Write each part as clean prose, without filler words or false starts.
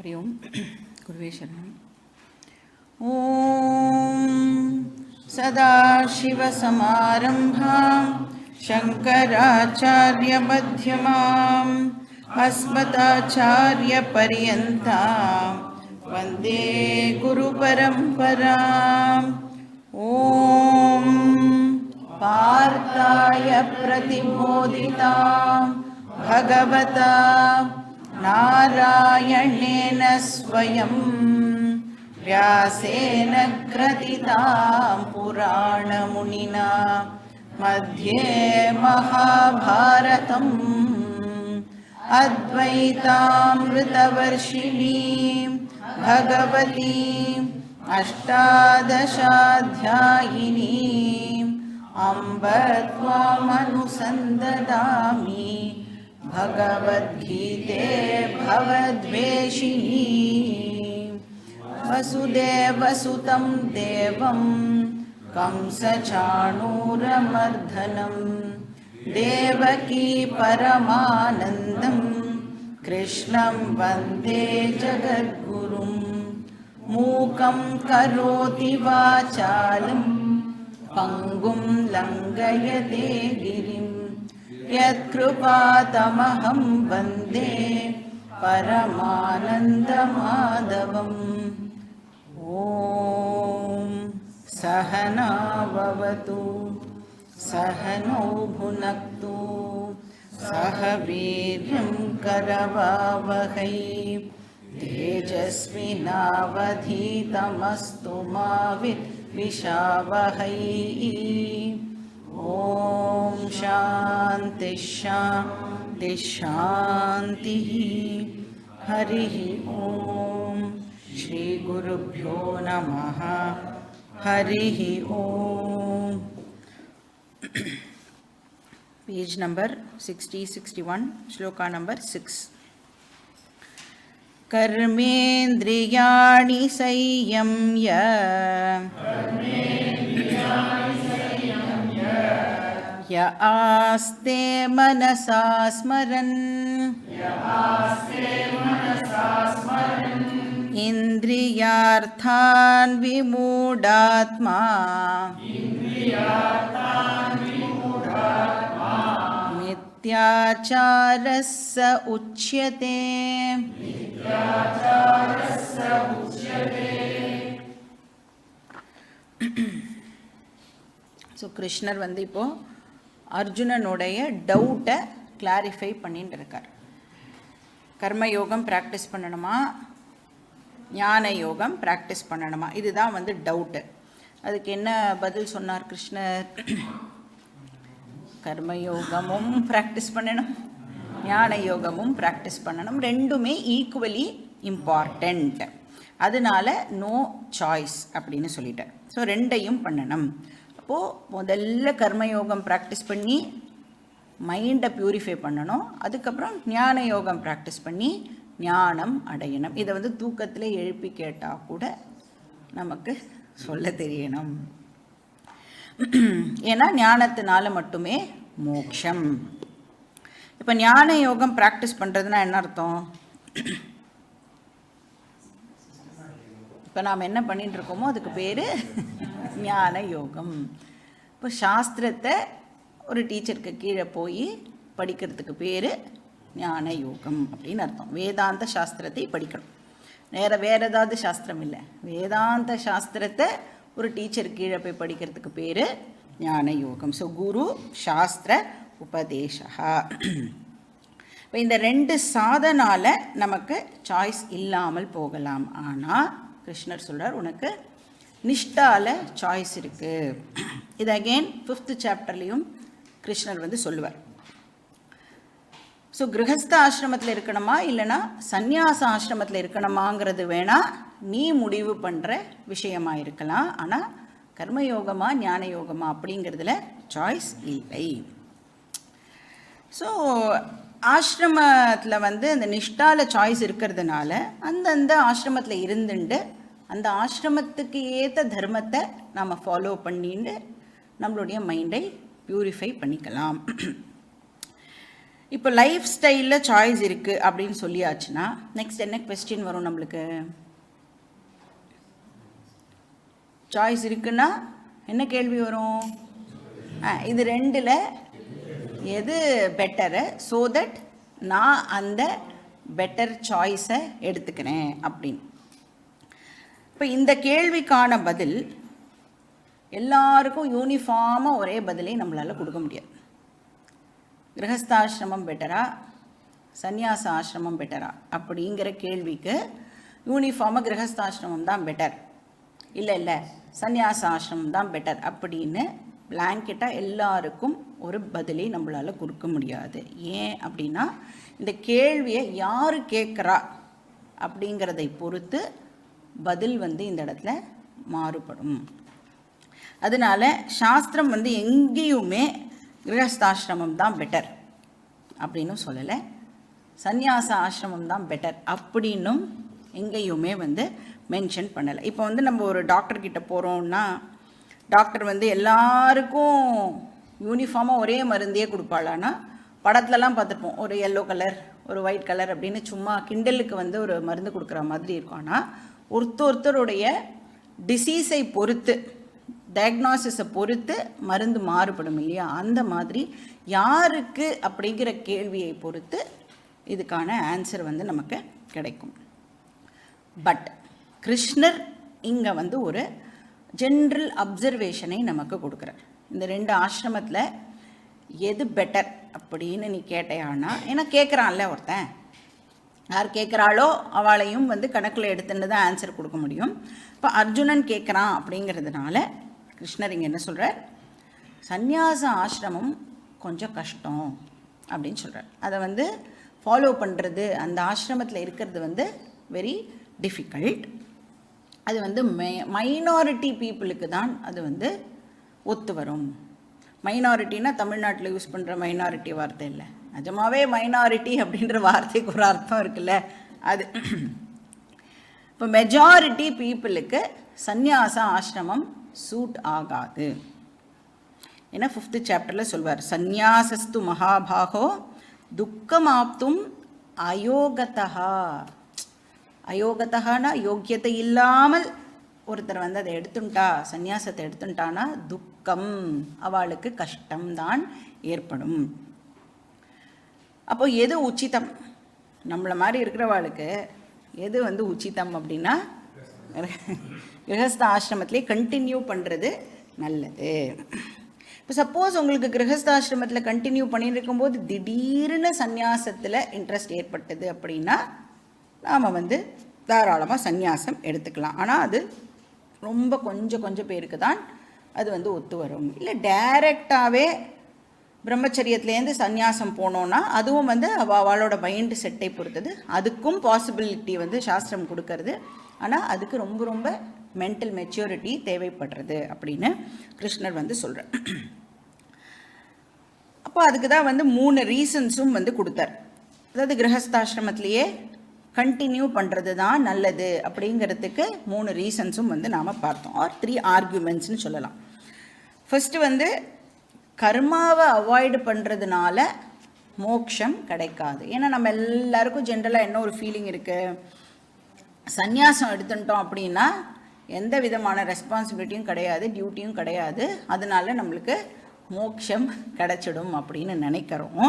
हरि ओम गुरुवे शरणम। ओम सदाशिवसमारम्भां शङ्कराचार्यमध्यमाम् अस्मदाचार्यपर्यन्तां वन्दे गुरुपरम्पराम्। ओम पार्थाय प्रतिबोधितां भगवता नारायणेन स्वयं व्यासेन ग्रथितां पुराणमुनिना मध्ये महाभारतम् अद्वैतामृतवर्षिणीं भगवतीम् अष्टादशाध्यायिनीम् अम्ब त्वामनुसन्ददामि भगवद्गीते भवद्वेषिणी। वसुदेवसुतं देवं कंसचाणूरमर्दनं देवकी परमानन्दं कृष्णं वन्दे जगद्गुरुं। मूकं करोति वाचालं पङ्गुं लङ्घयते गिरिं यत्कृपातमहं वन्दे परमानन्दमाधवम्। ॐ सहना भवतु सहनौ भुनक्तु सह वीर्यं करवावहै तेजस्विनावधीतमस्तु मा विद्विषावहै। ॐ शान्ति शान्ति शान्तिः। हरिः ॐ श्री गुरुभ्यो नमः। हरिः ॐ। पेज नंबर 60-61 श्लोका नंबर 6। कर्मेन्द्रियाणि संयम्य य आस्ते मनसा स्मरन् इन्द्रियार्थान् विमूढात्मा मिथ्याचारः स उच्यते। ஸோ கிருஷ்ணர் வந்து இப்போது அர்ஜுனனுடைய டவுட்டை கிளாரிஃபை பண்ணிட்டு இருக்கார். கர்மயோகம் ப்ராக்டிஸ் பண்ணணுமா, ஞான யோகம் ப்ராக்டிஸ் பண்ணணுமா, இதுதான் வந்து டவுட்டு. அதுக்கு என்ன பதில் சொன்னார் கிருஷ்ணர்? கர்மயோகமும் ப்ராக்டிஸ் பண்ணணும், ஞான யோகமும் ப்ராக்டிஸ் பண்ணணும், ரெண்டுமே ஈக்குவலி இம்பார்ட்டண்ட். அதனால நோ சாய்ஸ் அப்படின்னு சொல்லிட்டேன். ஸோ ரெண்டையும் பண்ணணும். அப்போது முதல்ல கர்மயோகம் ப்ராக்டிஸ் பண்ணி மைண்டை ப்யூரிஃபை பண்ணணும். அதுக்கப்புறம் ஞான யோகம் ப்ராக்டிஸ் பண்ணி ஞானம் அடையணும். இதை வந்து தூக்கத்தில் எழுப்பி கேட்டால் கூட நமக்கு சொல்ல தெரியணும். ஏன்னா ஞானத்தினால மட்டுமே மோட்சம். இப்போ ஞான யோகம் ப்ராக்டிஸ் பண்ணுறதுனா என்ன அர்த்தம்? இப்போ நாம் என்ன பண்ணிட்டு இருக்கோமோ அதுக்கு பேர் ஞான யோகம். இப்போ சாஸ்திரத்தை ஒரு டீச்சருக்கு கீழே போய் படிக்கிறதுக்கு பேர் ஞான யோகம் அப்படின்னு அர்த்தம். வேதாந்த சாஸ்திரத்தை படிக்கணும், வேறு ஏதாவது சாஸ்திரம் இல்லை. வேதாந்த சாஸ்திரத்தை ஒரு டீச்சர் கீழே போய் படிக்கிறதுக்கு பேர் ஞான யோகம். ஸோ குரு சாஸ்திர உபதேசா. இப்போ இந்த ரெண்டு சாதனால் நமக்கு சாய்ஸ் இல்லாமல் போகலாம். ஆனால் கிருஷ்ணர் சொல்கிறார், உனக்கு நிஷ்டால சாய்ஸ் இருக்குது. இது அகெயின் 5th சாப்டர்லேயும் கிருஷ்ணர் வந்து சொல்லுவார். ஸோ கிரகஸ்த ஆசிரமத்தில் இருக்கணுமா இல்லைனா சந்நியாச ஆசிரமத்தில் இருக்கணுமாங்கிறது வேணால் நீ முடிவு பண்ணுற விஷயமாக இருக்கலாம். ஆனால் கர்மயோகமா ஞான யோகமா அப்படிங்கிறதுல சாய்ஸ் இல்லை. ஸோ ஆசிரமத்தில் வந்து அந்த நிஷ்டால சாய்ஸ் இருக்கிறதுனால அந்தந்த ஆசிரமத்தில் இருந்துட்டு அந்த ஆசிரமத்துக்கு ஏற்ற தர்மத்தை நாம் ஃபாலோ பண்ணிட்டு நம்மளுடைய மைண்டை பியூரிஃபை பண்ணிக்கலாம். இப்போ லைஃப் ஸ்டைலில் சாய்ஸ் இருக்குது அப்படின்னு சொல்லியாச்சுன்னா நெக்ஸ்ட் என்ன கொஸ்டின் வரும் நம்மளுக்கு? சாய்ஸ் இருக்குன்னா என்ன கேள்வி வரும்? இது ரெண்டில் எது பெட்டரு, ஸோ தட் நான் அந்த பெட்டர் சாய்ஸை எடுத்துக்கிறேன் அப்படின்னு. இப்போ இந்த கேள்விக்கான பதில் எல்லாருக்கும் யூனிஃபார்மாக ஒரே பதிலே நம்மளால் கொடுக்க முடியாது. கிரகஸ்தாசிரமம் பெட்டரா, சந்நியாச ஆசிரமம் பெட்டரா அப்படிங்கிற கேள்விக்கு யூனிஃபார்மாக கிரகஸ்தாசிரமம் தான் பெட்டர், இல்லை சந்நியாச ஆசிரமம் தான் பெட்டர் அப்படின்னு பிளாங்கெட்டாக எல்லாருக்கும் ஒரு பதிலே நம்மளால் கொடுக்க முடியாது. ஏன் அப்படின்னா இந்த கேள்வியை யார் கேட்குறா அப்படிங்கிறதை பொறுத்து பதில் இந்த இடத்துல மாறுபடும். அதனால சாஸ்திரம் எங்கேயுமே கிரகஸ்தாசிரமம் தான் பெட்டர் அப்படின்னு சொல்லலை, சந்நியாச ஆசிரமம் தான் பெட்டர் அப்படின்னும் எங்கேயுமே மென்ஷன் பண்ணலை. இப்போ நம்ம ஒரு டாக்டர்கிட்ட போகிறோம்னா டாக்டர் எல்லாருக்கும் யூனிஃபார்மாக ஒரே மருந்தையே கொடுப்பாளான்னா படத்துலலாம் பார்த்துருப்போம், ஒரு எல்லோ கலர் ஒரு ஒயிட் கலர் அப்படின்னு சும்மா கிண்டலுக்கு ஒரு மருந்து கொடுக்குற மாதிரி இருக்கும். ஆனால் ஒருத்தருடைய டிசீஸை பொறுத்து, டயக்னாசிஸை பொறுத்து மருந்து மாறுபடும் இல்லையா? அந்த மாதிரி யாருக்கு அப்படிங்கிற கேள்வியை பொறுத்து இதுக்கான ஆன்சர் நமக்கு கிடைக்கும். பட் கிருஷ்ணர் இங்கே ஒரு ஜென்ரல் அப்சர்வேஷனை நமக்கு கொடுக்குறார். இந்த ரெண்டு ஆசிரமத்தில் எது பெட்டர் அப்படின்னு நீ கேட்டையானா, ஏன்னா கேட்குறான்ல ஒருத்தன், யார் கேட்குறாளோ அவளையும் கணக்கில் எடுத்துன்னு தான் ஆன்சர் கொடுக்க முடியும். இப்போ அர்ஜுனன் கேட்குறான் அப்படிங்கிறதுனால கிருஷ்ணர் இங்கே என்ன சொல்கிறார்? சந்நியாச ஆசிரமம் கொஞ்சம் கஷ்டம் அப்படின்னு சொல்கிறார். அதை ஃபாலோ பண்ணுறது, அந்த ஆசிரமத்தில் இருக்கிறது வெரி டிஃபிகல்ட். அது மைனாரிட்டி பீப்புளுக்கு தான் அது ஒத்து வரும். மைனாரிட்டினா தமிழ்நாட்டில் யூஸ் பண்ணுற மைனாரிட்டி வார்த்தை இல்லை, நிஜமாவே மைனாரிட்டி அப்படின்ற வார்த்தைக்கு ஒரு அர்த்தம் இருக்குல்ல அது. இப்போ மெஜாரிட்டி பீப்புளுக்கு சந்நியாச ஆசிரமம் சூட் ஆகாது. ஏன்னா 5th சாப்டரில் சொல்வார், சந்நியாசஸ்து மகாபாகோ துக்கமாப்தும் அயோகதா. அயோகத்தானா யோக்கியத்தை இல்லாமல் ஒருத்தர் அதை எடுத்துட்டா, சந்நியாசத்தை எடுத்துட்டானா துக்கம், அவளுக்கு கஷ்டம்தான் ஏற்படும். அப்போ எது உச்சிதம்? நம்மளை மாதிரி இருக்கிறவாளுக்கு எது உச்சிதம் அப்படின்னா கிரகஸ்த ஆசிரமத்திலே கண்டினியூ பண்ணுறது நல்லது. இப்போ சப்போஸ் உங்களுக்கு கிரகஸ்தாசிரமத்தில் கண்டினியூ பண்ணிட்டு இருக்கும்போது திடீர்னு சந்நியாசத்தில் இன்ட்ரெஸ்ட் ஏற்பட்டது அப்படின்னா நாம் தாராளமாக சந்நியாசம் எடுத்துக்கலாம். ஆனால் அது ரொம்ப கொஞ்சம் பேருக்கு தான் அது ஒத்து வரும். இல்லை டைரெக்டாகவே பிரம்மச்சரியத்துலேருந்து சந்நியாசம் போனோன்னா அதுவும் அவளோட மைண்டு செட்டை பொறுத்தது, அதுக்கும் பாசிபிலிட்டி சாஸ்திரம் கொடுக்கறது. ஆனால் அதுக்கு ரொம்ப மென்டல் மெச்சூரிட்டி தேவைப்படுறது அப்படின்னு கிருஷ்ணர் சொல்கிறார். அப்போ அதுக்கு தான் 3 ரீசன்ஸும் கொடுத்தார். அதாவது கிரகஸ்தாசிரமத்திலேயே கண்டினியூ பண்ணுறது தான் நல்லது அப்படிங்கிறதுக்கு 3 ரீசன்ஸும் நாம் பார்த்தோம், ஆர் 3 ஆர்குமெண்ட்ஸ்னு சொல்லலாம். ஃபஸ்ட்டு கர்மாவை அவாய்டு பண்ணுறதுனால மோட்சம் கிடைக்காது. ஏன்னா நம்ம எல்லாருக்கும் ஜென்ரலாக என்ன ஒரு ஃபீலிங் இருக்குது, சந்நியாசம் எடுத்துட்டோம் அப்படின்னா எந்த விதமான ரெஸ்பான்சிபிலிட்டியும் கிடையாது, டியூட்டியும் கிடையாது, அதனால நம்மளுக்கு மோட்சம் கிடைச்சிடும் அப்படின்னு நினைக்கிறோம்.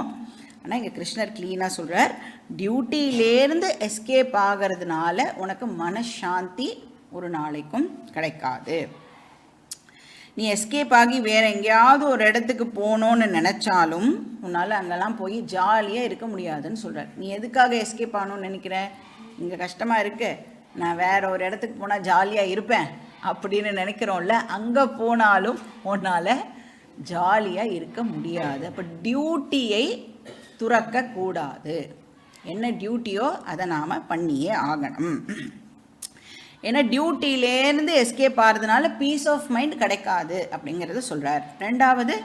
ஆனால் இங்கே கிருஷ்ணர் க்ளீனாக சொல்கிறார், டியூட்டியிலேருந்து எஸ்கேப் ஆகிறதுனால உனக்கு மனசாந்தி ஒரு நாளைக்கும் கிடைக்காது. நீ எஸ்கேப் ஆகி வேறு எங்கேயாவது ஒரு இடத்துக்கு போகணுன்னு நினச்சாலும் உன்னால் அங்கெல்லாம் போய் ஜாலியாக இருக்க முடியாதுன்னு சொல்கிறார். நீ எதுக்காக எஸ்கேப் ஆகணும்னு நினைக்கிற? இங்கே கஷ்டமாக இருக்குது, நான் வேறு ஒரு இடத்துக்கு போனால் ஜாலியாக இருப்பேன் அப்படின்னு நினைக்கிறோம்ல, அங்கே போனாலும் உன்னால் ஜாலியாக இருக்க முடியாது. அப்போ டியூட்டியை துறக்கக்கூடாது. என்ன டியூட்டியோ அதை நாம் பண்ணியே ஆகணும். ஏன்னா டியூட்டியிலேருந்து எஸ்கேப் ஆகிறதுனால பீஸ் ஆஃப் மைண்ட் கிடைக்காது அப்படிங்கிறத சொல்கிறார். ரெண்டாவது,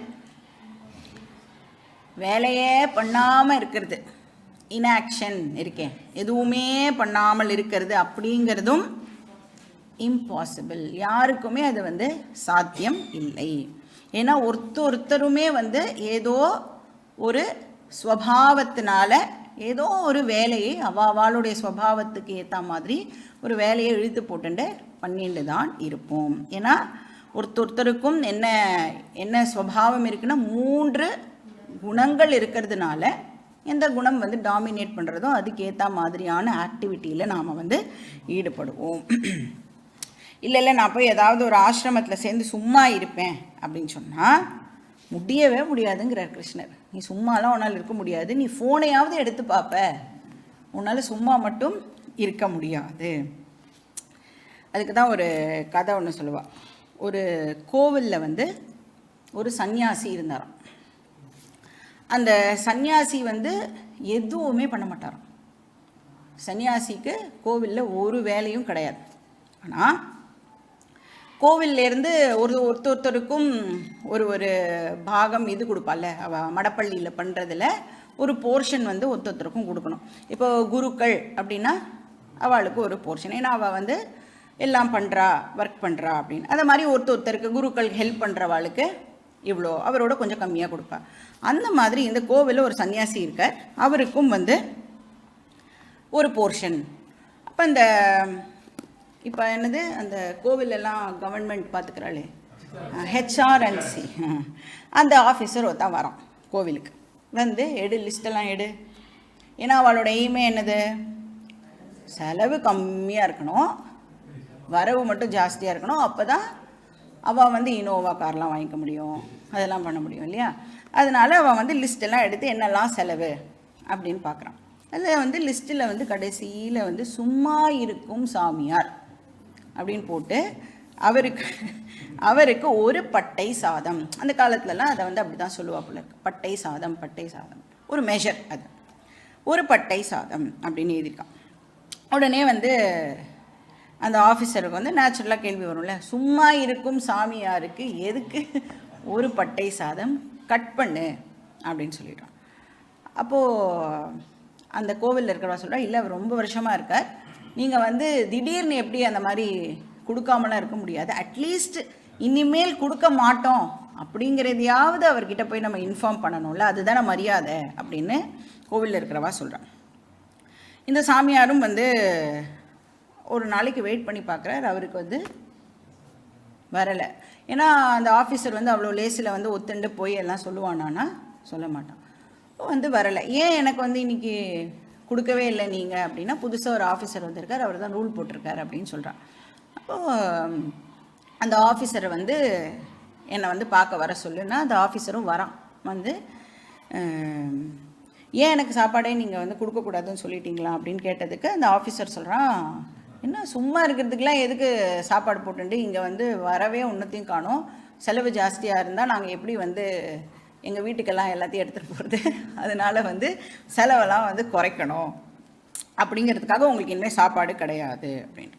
வேலையே பண்ணாமல் இருக்கிறது, இன்ஆக்ஷன் இருக்கேன், எதுவுமே பண்ணாமல் இருக்கிறது அப்படிங்கிறதும் இம்பாசிபிள், யாருக்குமே அது சாத்தியம் இல்லை. ஏன்னா ஒருத்தருமே ஏதோ ஒரு ஸ்வபாவத்தினால ஏதோ ஒரு வேலையை அவளுடைய ஸ்வபாவத்துக்கு ஏற்ற மாதிரி ஒரு வேலையை இழுத்து போட்டுட்டு பண்ணிட்டு தான் இருப்போம். ஏன்னா ஒருத்தருக்கும் என்ன என்ன ஸ்வபாவம் இருக்குன்னா 3 குணங்கள் இருக்கிறதுனால எந்த குணம் வந்து டாமினேட் பண்ணுறதோ அதுக்கேற்ற மாதிரியான ஆக்டிவிட்டியில் நாம் வந்து ஈடுபடுவோம். இல்லை நான் போய் ஏதாவது ஒரு ஆசிரமத்தில் சேர்ந்து சும்மா இருப்பேன் அப்படின்னு சொன்னால் முடியவே முடியாதுங்கிறார் கிருஷ்ணர். நீ சும்மாலாம் உன்னால் இருக்க முடியாது, நீ ஃபோனையாவது எடுத்து பார்ப்ப, உன்னால் சும்மா மட்டும் இருக்க முடியாது. அதுக்கு தான் ஒரு கதை ஒன்று சொல்லுவாள். ஒரு கோவிலில் வந்து ஒரு சன்னியாசி இருந்தாராம். அந்த சன்னியாசி வந்து எதுவுமே பண்ண மாட்டாராம். சன்னியாசிக்கு கோவிலில் ஒரு வேலையும் கிடையாது. ஆனால் கோவில்லேருந்து ஒருத்தருக்கும் ஒரு பாகம் இது கொடுப்பாள்ல, அவள் மடப்பள்ளியில் பண்ணுறதில் ஒரு போர்ஷன் வந்து ஒருத்தருக்கும் கொடுக்கணும். இப்போ குருக்கள் அப்படின்னா அவளுக்கு ஒரு போர்ஷன், ஏன்னா அவள் வந்து எல்லாம் பண்ணுறா, ஒர்க் பண்ணுறா அப்படின்னு. அதை மாதிரி ஒருத்தருக்கு குருக்கள் ஹெல்ப் பண்ணுறவாளுக்கு இவ்வளோ, அவரோட கொஞ்சம் கம்மியாக கொடுப்பா. அந்த மாதிரி இந்த கோவிலில் ஒரு சன்னியாசி இருக்கார், அவருக்கும் வந்து ஒரு போர்ஷன். அப்போ இந்த இப்போ என்னது அந்த கோவிலெல்லாம் கவர்மெண்ட் பார்த்துக்கிறாளே, ஹெச்ஆர்என்சி, அந்த ஆஃபீஸர் ஒருத்தான் வரான் கோவிலுக்கு வந்து, லிஸ்ட்டெல்லாம் எடு. ஏன்னா அவளோட எய்மே என்னது, செலவு கம்மியாக இருக்கணும், வரவு மட்டும் ஜாஸ்தியாக இருக்கணும். அப்போ தான் அவள் வந்து இனோவா கார்லாம் வாங்கிக்க முடியும், அதெல்லாம் பண்ண முடியும் இல்லையா. அதனால் அவள் வந்து லிஸ்ட்டெல்லாம் எடுத்து என்னெல்லாம் செலவு அப்படின்னு பார்க்குறான். அதில் வந்து லிஸ்ட்டில் வந்து கடைசியில் வந்து சும்மா இருக்கும் சாமியார் அப்படின்னு போட்டு அவருக்கு ஒரு பட்டை சாதம், அந்த காலத்துலலாம் அதை வந்து அப்படி தான் சொல்லுவாப்புல, பட்டை சாதம் ஒரு மெஷர், அது ஒரு பட்டை சாதம் அப்படின்னு எழுதியிருக்கான். உடனே வந்து அந்த ஆஃபீஸருக்கு வந்து நேச்சுரலாக கேள்வி வரும்ல, சும்மா இருக்கும் சாமியாருக்கு எதுக்கு ஒரு பட்டை சாதம், கட் பண்ணு அப்படின்னு சொல்லிட்டான். அப்போது அந்த கோவிலில் இருக்கிறவா சொல்கிறா, இல்லை அவர் ரொம்ப வருஷமாக இருக்கார், நீங்கள் வந்து திடீர்னு எப்படி அந்த மாதிரி கொடுக்காமலாம் இருக்க முடியாது, அட்லீஸ்ட் இனிமேல் கொடுக்க மாட்டோம் அப்படிங்கிறதையாவது அவர்கிட்ட போய் நம்ம இன்ஃபார்ம் பண்ணணும்ல, அதுதானே மரியாதை அப்படின்னு கோவிலில் இருக்கிறவா சொல்கிறான். இந்த சாமியாரும் வந்து ஒரு நாளைக்கு வெயிட் பண்ணி பார்க்குறார், அவருக்கு வந்து வரலை. ஏன்னா அந்த ஆஃபீஸர் வந்து அவ்வளோ லேசில் வந்து ஒத்துண்டு போய் எல்லாம் சொல்லுவானான்னா சொல்ல மாட்டான். வந்து வரலை, ஏன் எனக்கு வந்து இன்றைக்கி கொடுக்கவே இல்லை நீங்கள் அப்படின்னா, புதுசாக ஒரு ஆஃபீஸர் வந்திருக்கார், அவர் தான் ரூல் போட்டிருக்காரு அப்படின்னு சொல்கிறான். அப்போது அந்த ஆஃபீஸரை வந்து என்னை வந்து பார்க்க வர சொல்லுன்னா அந்த ஆஃபீஸரும் வரான். வந்து ஏன் எனக்கு சாப்பாடே நீங்கள் வந்து கொடுக்கக்கூடாதுன்னு சொல்லிட்டீங்களா அப்படின்னு கேட்டதுக்கு அந்த ஆஃபீஸர் சொல்கிறான், என்ன சும்மா இருக்கிறதுக்கெலாம் எதுக்கு சாப்பாடு போட்டுட்டு இங்கே வந்து வரவே ஒன்றுத்தையும் காணோம், செலவு ஜாஸ்தியாக இருந்தால் நாங்கள் எப்படி வந்து எங்கள் வீட்டுக்கெல்லாம் எல்லாத்தையும் எடுத்துகிட்டு போகிறது, அதனால் வந்து செலவெல்லாம் வந்து குறைக்கணும் அப்படிங்கிறதுக்காக உங்களுக்கு இனிமேல் சாப்பாடு கிடையாது அப்படின்னு.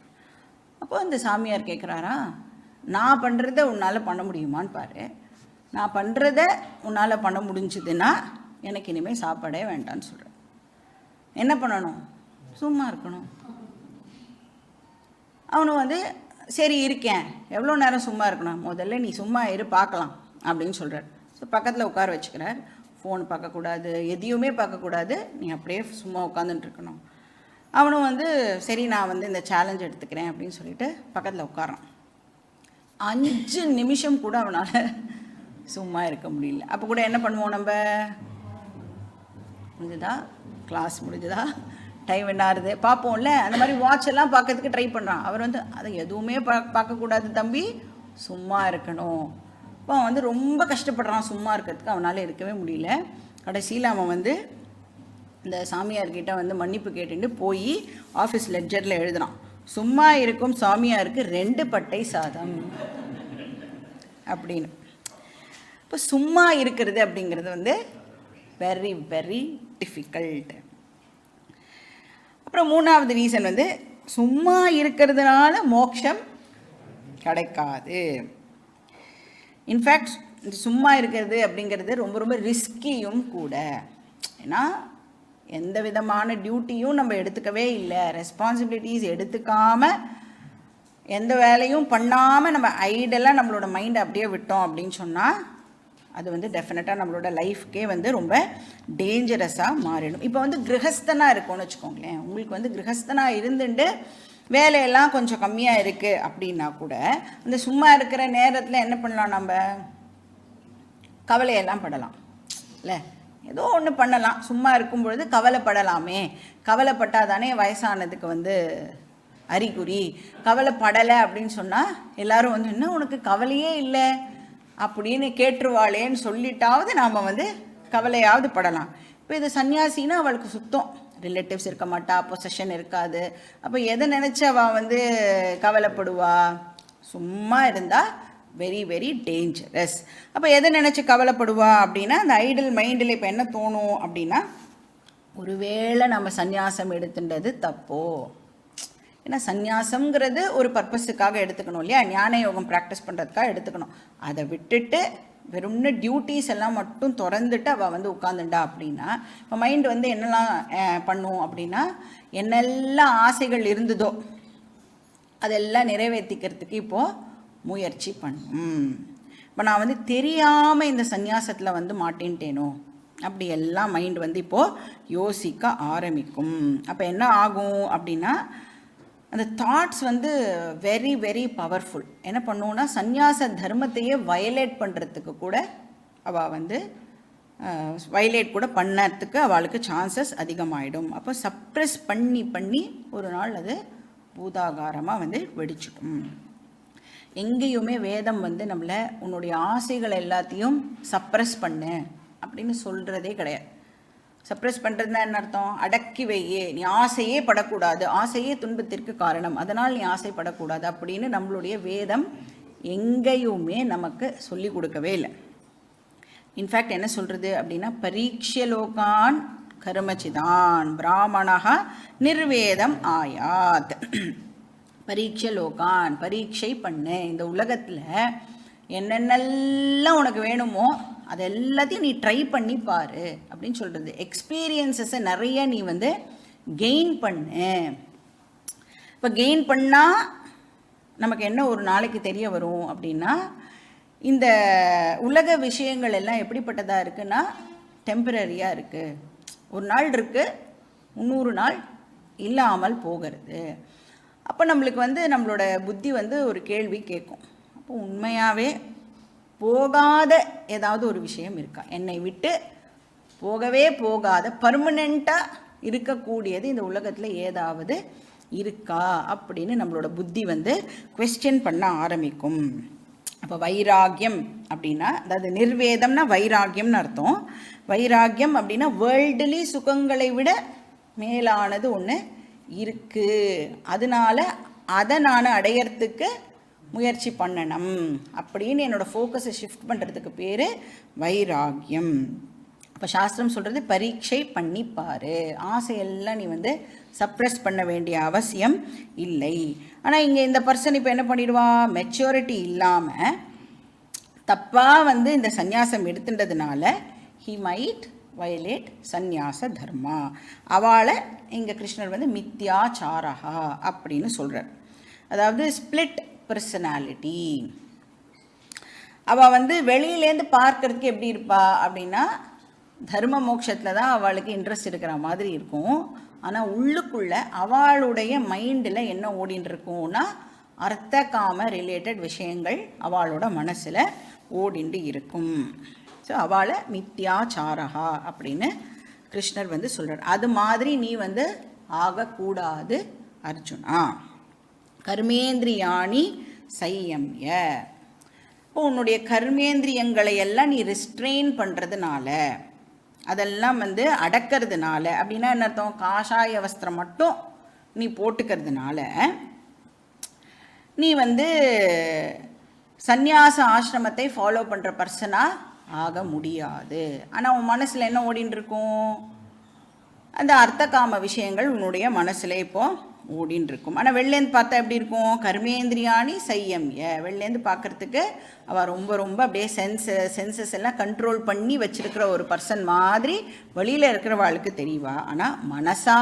அப்போது இந்த சாமியார் கேட்குறாரா, நான் பண்ணுறத உன்னால் பண்ண முடியுமான்னு பாரு, நான் பண்ணுறத உன்னால் பண்ண முடிஞ்சுதுன்னா எனக்கு இனிமேல் சாப்பாடே வேண்டான்னு சொல்கிறேன். என்ன பண்ணணும், சும்மா இருக்கணும். அவனும் வந்து சரி இருக்கேன், எவ்வளோ நேரம் சும்மா இருக்கணும், முதல்ல நீ சும்மா இரு பார்க்கலாம் அப்படின்னு சொல்கிறார். ஸோ பக்கத்தில் உட்கார வச்சுக்கிறார், ஃபோன் பார்க்கக்கூடாது, எதையுமே பார்க்கக்கூடாது, நீ அப்படியே சும்மா உட்காந்துட்டு இருக்கணும். அவனும் வந்து சரி நான் வந்து இந்த சேலஞ்ச் எடுத்துக்கிறேன் அப்படின்னு சொல்லிட்டு பக்கத்தில் உட்காரான். 5 நிமிஷம் கூட அவனால் சும்மா இருக்க முடியல. அப்போ கூட என்ன பண்ணுவோம், நம்ம முடிஞ்சுதா கிளாஸ் முடிஞ்சுதா டைம் என்ன ஆகுது பார்ப்போம்ல, அந்த மாதிரி வாட்ச் எல்லாம் பார்க்கறதுக்கு ட்ரை பண்ணுறான். அவர் வந்து அதை எதுவுமே பார்க்கக்கூடாது தம்பி, சும்மா இருக்கணும். இப்போ அவன் வந்து ரொம்ப கஷ்டப்படுறான் சும்மா இருக்கிறதுக்கு, அவனால் இருக்கவே முடியல. கடைசியில் அவன் வந்து இந்த சாமியார்கிட்ட வந்து மன்னிப்பு கேட்டுட்டு போய் ஆஃபீஸ் லெட்ஜரில் எழுதுனான், சும்மா இருக்கும் சாமியாருக்கு 2 பட்டை சாதம் அப்படின்னு. இப்போ சும்மா இருக்கிறது அப்படிங்கிறது வந்து வெரி வெரி டிஃபிகல்ட். அப்புறம் 3வது ரீசன் வந்து சும்மா இருக்கிறதுனால மோட்சம் கிடைக்காது. இன்ஃபேக்ட் இந்த சும்மா இருக்கிறது அப்படிங்கிறது ரொம்ப ரொம்ப ரிஸ்கியும் கூட. ஏன்னா எந்த விதமான டியூட்டியும் நம்ம எடுத்துக்கவே இல்லை, ரெஸ்பான்சிபிலிட்டிஸ் எடுத்துக்காமல் எந்த வேலையும் பண்ணாமல் நம்ம ஐடலாக நம்மளோட மைண்டை அப்படியே விட்டோம் அப்படின்னு சொன்னால் அது வந்து டெஃபினட்டாக நம்மளோட லைஃப்க்கே வந்து ரொம்ப டேஞ்சரஸாக மாறிடும். இப்போ வந்து கிரகஸ்தனாக இருக்கும்னு வச்சுக்கோங்களேன். உங்களுக்கு வந்து கிரகஸ்தனாக இருந்துட்டு வேலையெல்லாம் கொஞ்சம் கம்மியாக இருக்குது அப்படின்னா கூட அந்த சும்மா இருக்கிற நேரத்தில் என்ன பண்ணலாம், நம்ம கவலையெல்லாம் படலாம் இல்லை, ஏதோ ஒன்று பண்ணலாம். சும்மா இருக்கும் பொழுது கவலைப்படலாமே, கவலைப்பட்டால் தானே வயசானதுக்கு வந்து அறிகுறி. கவலைப்படலை அப்படின்னு சொன்னால் எல்லோரும் வந்து என்ன உனக்கு கவலையே இல்லை அப்படின்னு கேட்டுருவாளேன்னு சொல்லிட்டாவது நாம் வந்து கவலையாவது படலாம். இப்போ இது சன்னியாசின்னா அவளுக்கு சுத்தம் ரிலேட்டிவ்ஸ் இருக்க மாட்டா, பொசஷன் இருக்காது. அப்போ எதை நினச்சி அவள் வந்து கவலைப்படுவா? சும்மா இருந்தால் வெரி வெரி டேஞ்சரஸ். அப்போ எதை நினச்சி கவலைப்படுவா அப்படின்னா அந்த ஐடல் மைண்டில் இப்போ என்ன தோணும் அப்படின்னா, ஒருவேளை நம்ம சந்நியாசம் எடுத்துட்டது தப்போ. ஏன்னா சந்நியாசங்கிறது ஒரு பர்பஸுக்காக எடுத்துக்கணும் இல்லையா, ஞான யோகம் ப்ராக்டிஸ் பண்ணுறதுக்காக எடுத்துக்கணும். அதை விட்டுட்டு வெறும்னு டியூட்டிஸ் எல்லாம் மட்டும் திறந்துட்டு அவள் வந்து உட்காந்துண்டா அப்படின்னா இப்போ மைண்டு வந்து என்னெல்லாம் பண்ணும் அப்படின்னா, என்னெல்லாம் ஆசைகள் இருந்ததோ அதெல்லாம் நிறைவேற்றிக்கிறதுக்கு இப்போது முயற்சி பண்ணும். இப்போ நான் வந்து தெரியாமல் இந்த சந்நியாசத்தில் வந்து மாட்டேன்ட்டேனோ அப்படி எல்லாம் மைண்ட் வந்து இப்போது யோசிக்க ஆரம்பிக்கும். அப்போ என்ன ஆகும் அப்படின்னா அந்த தாட்ஸ் வந்து வெரி வெரி பவர்ஃபுல். என்ன பண்ணுவோன்னா சந்நியாச தர்மத்தையே வயலேட் பண்ணுறதுக்கு கூட அவள் வந்து வயலேட் கூட பண்ணறதுக்கு அவளுக்கு சான்சஸ் அதிகமாகிடும். அப்போ சப்ரெஸ் பண்ணி பண்ணி ஒரு நாள் அது பூதாகாரமாக வந்து வெடிச்சிடும். எங்கேயுமே வேதம் வந்து நம்மளை உன்னுடைய ஆசைகள் எல்லாத்தையும் சப்ரெஸ் பண்ணு அப்படின்னு சொல்கிறதே கிடையாது. சப்ரெஸ் பண்ணுறதுனா என்ன அர்த்தம்? அடக்கி வையே, நீ ஆசையே படக்கூடாது, ஆசையே துன்பத்திற்கு காரணம், அதனால் நீ ஆசைப்படக்கூடாது அப்படின்னு நம்மளுடைய வேதம் எங்கேயுமே நமக்கு சொல்லி கொடுக்கவே இல்லை. இன்ஃபேக்ட் என்ன சொல்கிறது அப்படின்னா, பரீட்சை லோகான் கர்மச்சிதான் பிராமணா நிர்வேதம் ஆயாத். பரீட்சை லோகான், பரீட்சை பண்ணு, இந்த உலகத்தில் என்னென்னலாம் உனக்கு வேணுமோ அது எல்லாத்தையும் நீ ட்ரை பண்ணி பாரு அப்படின்னு சொல்கிறது. எக்ஸ்பீரியன்ஸஸை நிறைய நீ வந்து கெயின் பண்ணு. இப்போ கெயின் பண்ணால் நமக்கு என்ன ஒரு நாளைக்கு தெரிய வரும் அப்படின்னா, இந்த உலக விஷயங்கள் எல்லாம் எப்படிப்பட்டதாக இருக்குன்னா டெம்பரரியாக இருக்குது. ஒரு நாள் இருக்குது, 300 நாள் இல்லாமல் போகிறது. அப்போ நம்மளுக்கு வந்து நம்மளோட புத்தி வந்து ஒரு கேள்வி கேட்கும், அப்போ உண்மையாகவே போகாத ஏதாவது ஒரு விஷயம் இருக்கா, என்னை விட்டு போகவே போகாத பர்மனெண்ட்டாக இருக்கக்கூடியது இந்த உலகத்தில் ஏதாவது இருக்கா அப்படின்னு நம்மளோட புத்தி வந்து குவெஸ்டின் பண்ண ஆரம்பிக்கும். அப்போ வைராகியம் அப்படின்னா, அதாவது நிர்வேதம்னா வைராகியம்னு அர்த்தம். வைராகியம் அப்படின்னா வேர்ல்டுலி சுகங்களை விட மேலானது ஒன்று இருக்குது, அதனால அதை நான் அடையறதுக்கு முயற்சி பண்ணணும் அப்படின்னு என்னோடய ஃபோக்கஸை ஷிஃப்ட் பண்ணுறதுக்கு பேர் வைராகியம். இப்போ சாஸ்திரம் சொல்கிறது பரீட்சை பண்ணிப்பார், ஆசையெல்லாம் நீ வந்து சப்ரெஸ் பண்ண வேண்டிய அவசியம் இல்லை. ஆனால் இங்கே இந்த பர்சன் இப்போ என்ன பண்ணிடுவா, மெச்சூரிட்டி இல்லாமல் தப்பாக வந்து இந்த சந்நியாசம் எடுத்துட்டதுனால ஹி மைட் வயலேட் சந்நியாச தர்மா. அவளை இங்கே கிருஷ்ணர் வந்து மித்யாச்சாரஹா அப்படின்னு சொல்கிறார். அதாவது ஸ்பிளிட் பர்சனாலிட்டி. அவள் வந்து வெளியிலேருந்து பார்க்கறதுக்கு எப்படி இருப்பா அப்படின்னா, தர்ம மோட்சத்தில் தான் அவளுக்கு இன்ட்ரெஸ்ட் இருக்கிற மாதிரி இருக்கும். ஆனால் உள்ளுக்குள்ளே அவளுடைய மைண்டில் என்ன ஓடின்னு இருக்கும்னா அர்த்த காம ரிலேட்டட் விஷயங்கள் அவளோட மனசில் ஓடிண்டு இருக்கும். ஸோ அவளை மித்யாச்சாரஹா அப்படின்னு கிருஷ்ணர் வந்து சொல்கிறார். அது மாதிரி நீ வந்து ஆகக்கூடாது அர்ஜுனா. கர்மேந்திரியாணி சையம்ய. இப்போ உன்னுடைய கர்மேந்திரியங்களை எல்லாம் நீ ரிஸ்ட்ரெயின் பண்ணுறதுனால, அதெல்லாம் வந்து அடக்கிறதுனால, அப்படின்னா என்ன அர்த்தம், காஷாய வஸ்திரம் மட்டும் நீ போட்டுக்கிறதுனால நீ வந்து சந்நியாச ஆசிரமத்தை ஃபாலோ பண்ணுற பர்சனாக ஆக முடியாது. ஆனால் உன் மனசில் என்ன ஓடின்னு இருக்கும், அந்த அர்த்த காம விஷயங்கள் உன்னுடைய மனசில் இப்போது ஓடின்னு இருக்கும். ஆனால் வெளிலேருந்து பார்த்தா எப்படி இருக்கும், கர்மேந்திரியாணி சையம்ய. வெளிலேருந்து பார்க்குறதுக்கு அவள் ரொம்ப ரொம்ப அப்படியே சென்சஸ் எல்லாம் கண்ட்ரோல் பண்ணி வச்சுருக்கிற ஒரு பர்சன் மாதிரி வெளியில் இருக்கிறவாளுக்கு தெரியவா. ஆனால் மனசா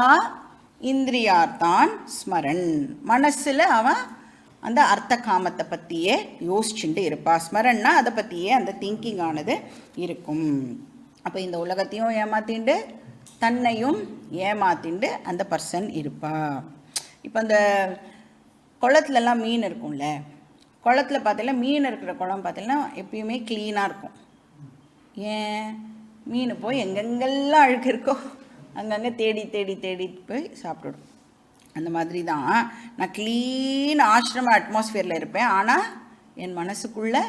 இந்திரியார்த்தான் ஸ்மரன், மனசில் அவன் அந்த அர்த்த காமத்தை பற்றியே யோசிச்சுட்டு இருப்பா. ஸ்மரன்னா அதை பற்றியே அந்த திங்கிங் ஆனது இருக்கும். அப்போ இந்த உலகத்தையும் ஏமாத்திண்டு தன்னையும் ஏமாத்திண்டு அந்த பர்சன் இருப்பா. இப்போ அந்த குளத்துலலாம் மீன் இருக்கும்ல, குளத்தில் பார்த்தீங்கன்னா மீன் இருக்கிற குளம் பார்த்தீங்கன்னா எப்பயுமே க்ளீனாக இருக்கும். ஏன்? மீன் போய் எங்கெங்கெல்லாம் அழுக்கு இருக்கோ அங்கங்கே தேடி தேடி தேடி போய் சாப்பிட்டுடும். அந்த மாதிரி தான் நான் க்ளீன் ஆசிரம அட்மாஸ்ஃபியரில் இருப்பேன், ஆனால் என் மனசுக்குள்ளே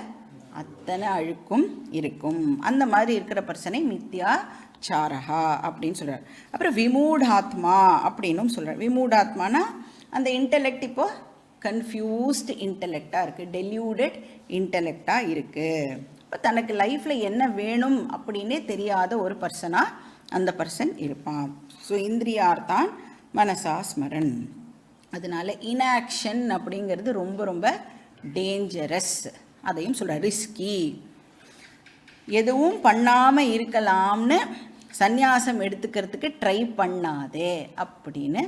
அத்தனை அழுக்கும் இருக்கும். அந்த மாதிரி இருக்கிற பர்சனை மித்யாச்சாரஹா அப்படின்னு சொல்கிறார். அப்புறம் விமூடாத்மா அப்படின்னும் சொல்கிறார். விமூடாத்மானா அந்த இன்டெலெக்ட் இப்போது கன்ஃபியூஸ்டு இன்டெலெக்டாக இருக்குது, டெல்யூடட் இன்டெலெக்டாக இருக்குது. இப்போ தனக்கு லைஃப்பில் என்ன வேணும் அப்படின்னே தெரியாத ஒரு பர்சனாக அந்த பர்சன் இருப்பான். ஸோ இந்திரியார்த்தான் மனசா ஸ்மரன். அதனால இன்ஆக்ஷன் அப்படிங்கிறது ரொம்ப ரொம்ப டேஞ்சரஸ். அதையும் சொல்கிற ரிஸ்கி. எதுவும் பண்ணாமல் இருக்கலாம்னு சந்நியாசம் எடுத்துக்கிறதுக்கு ட்ரை பண்ணாதே அப்படின்னு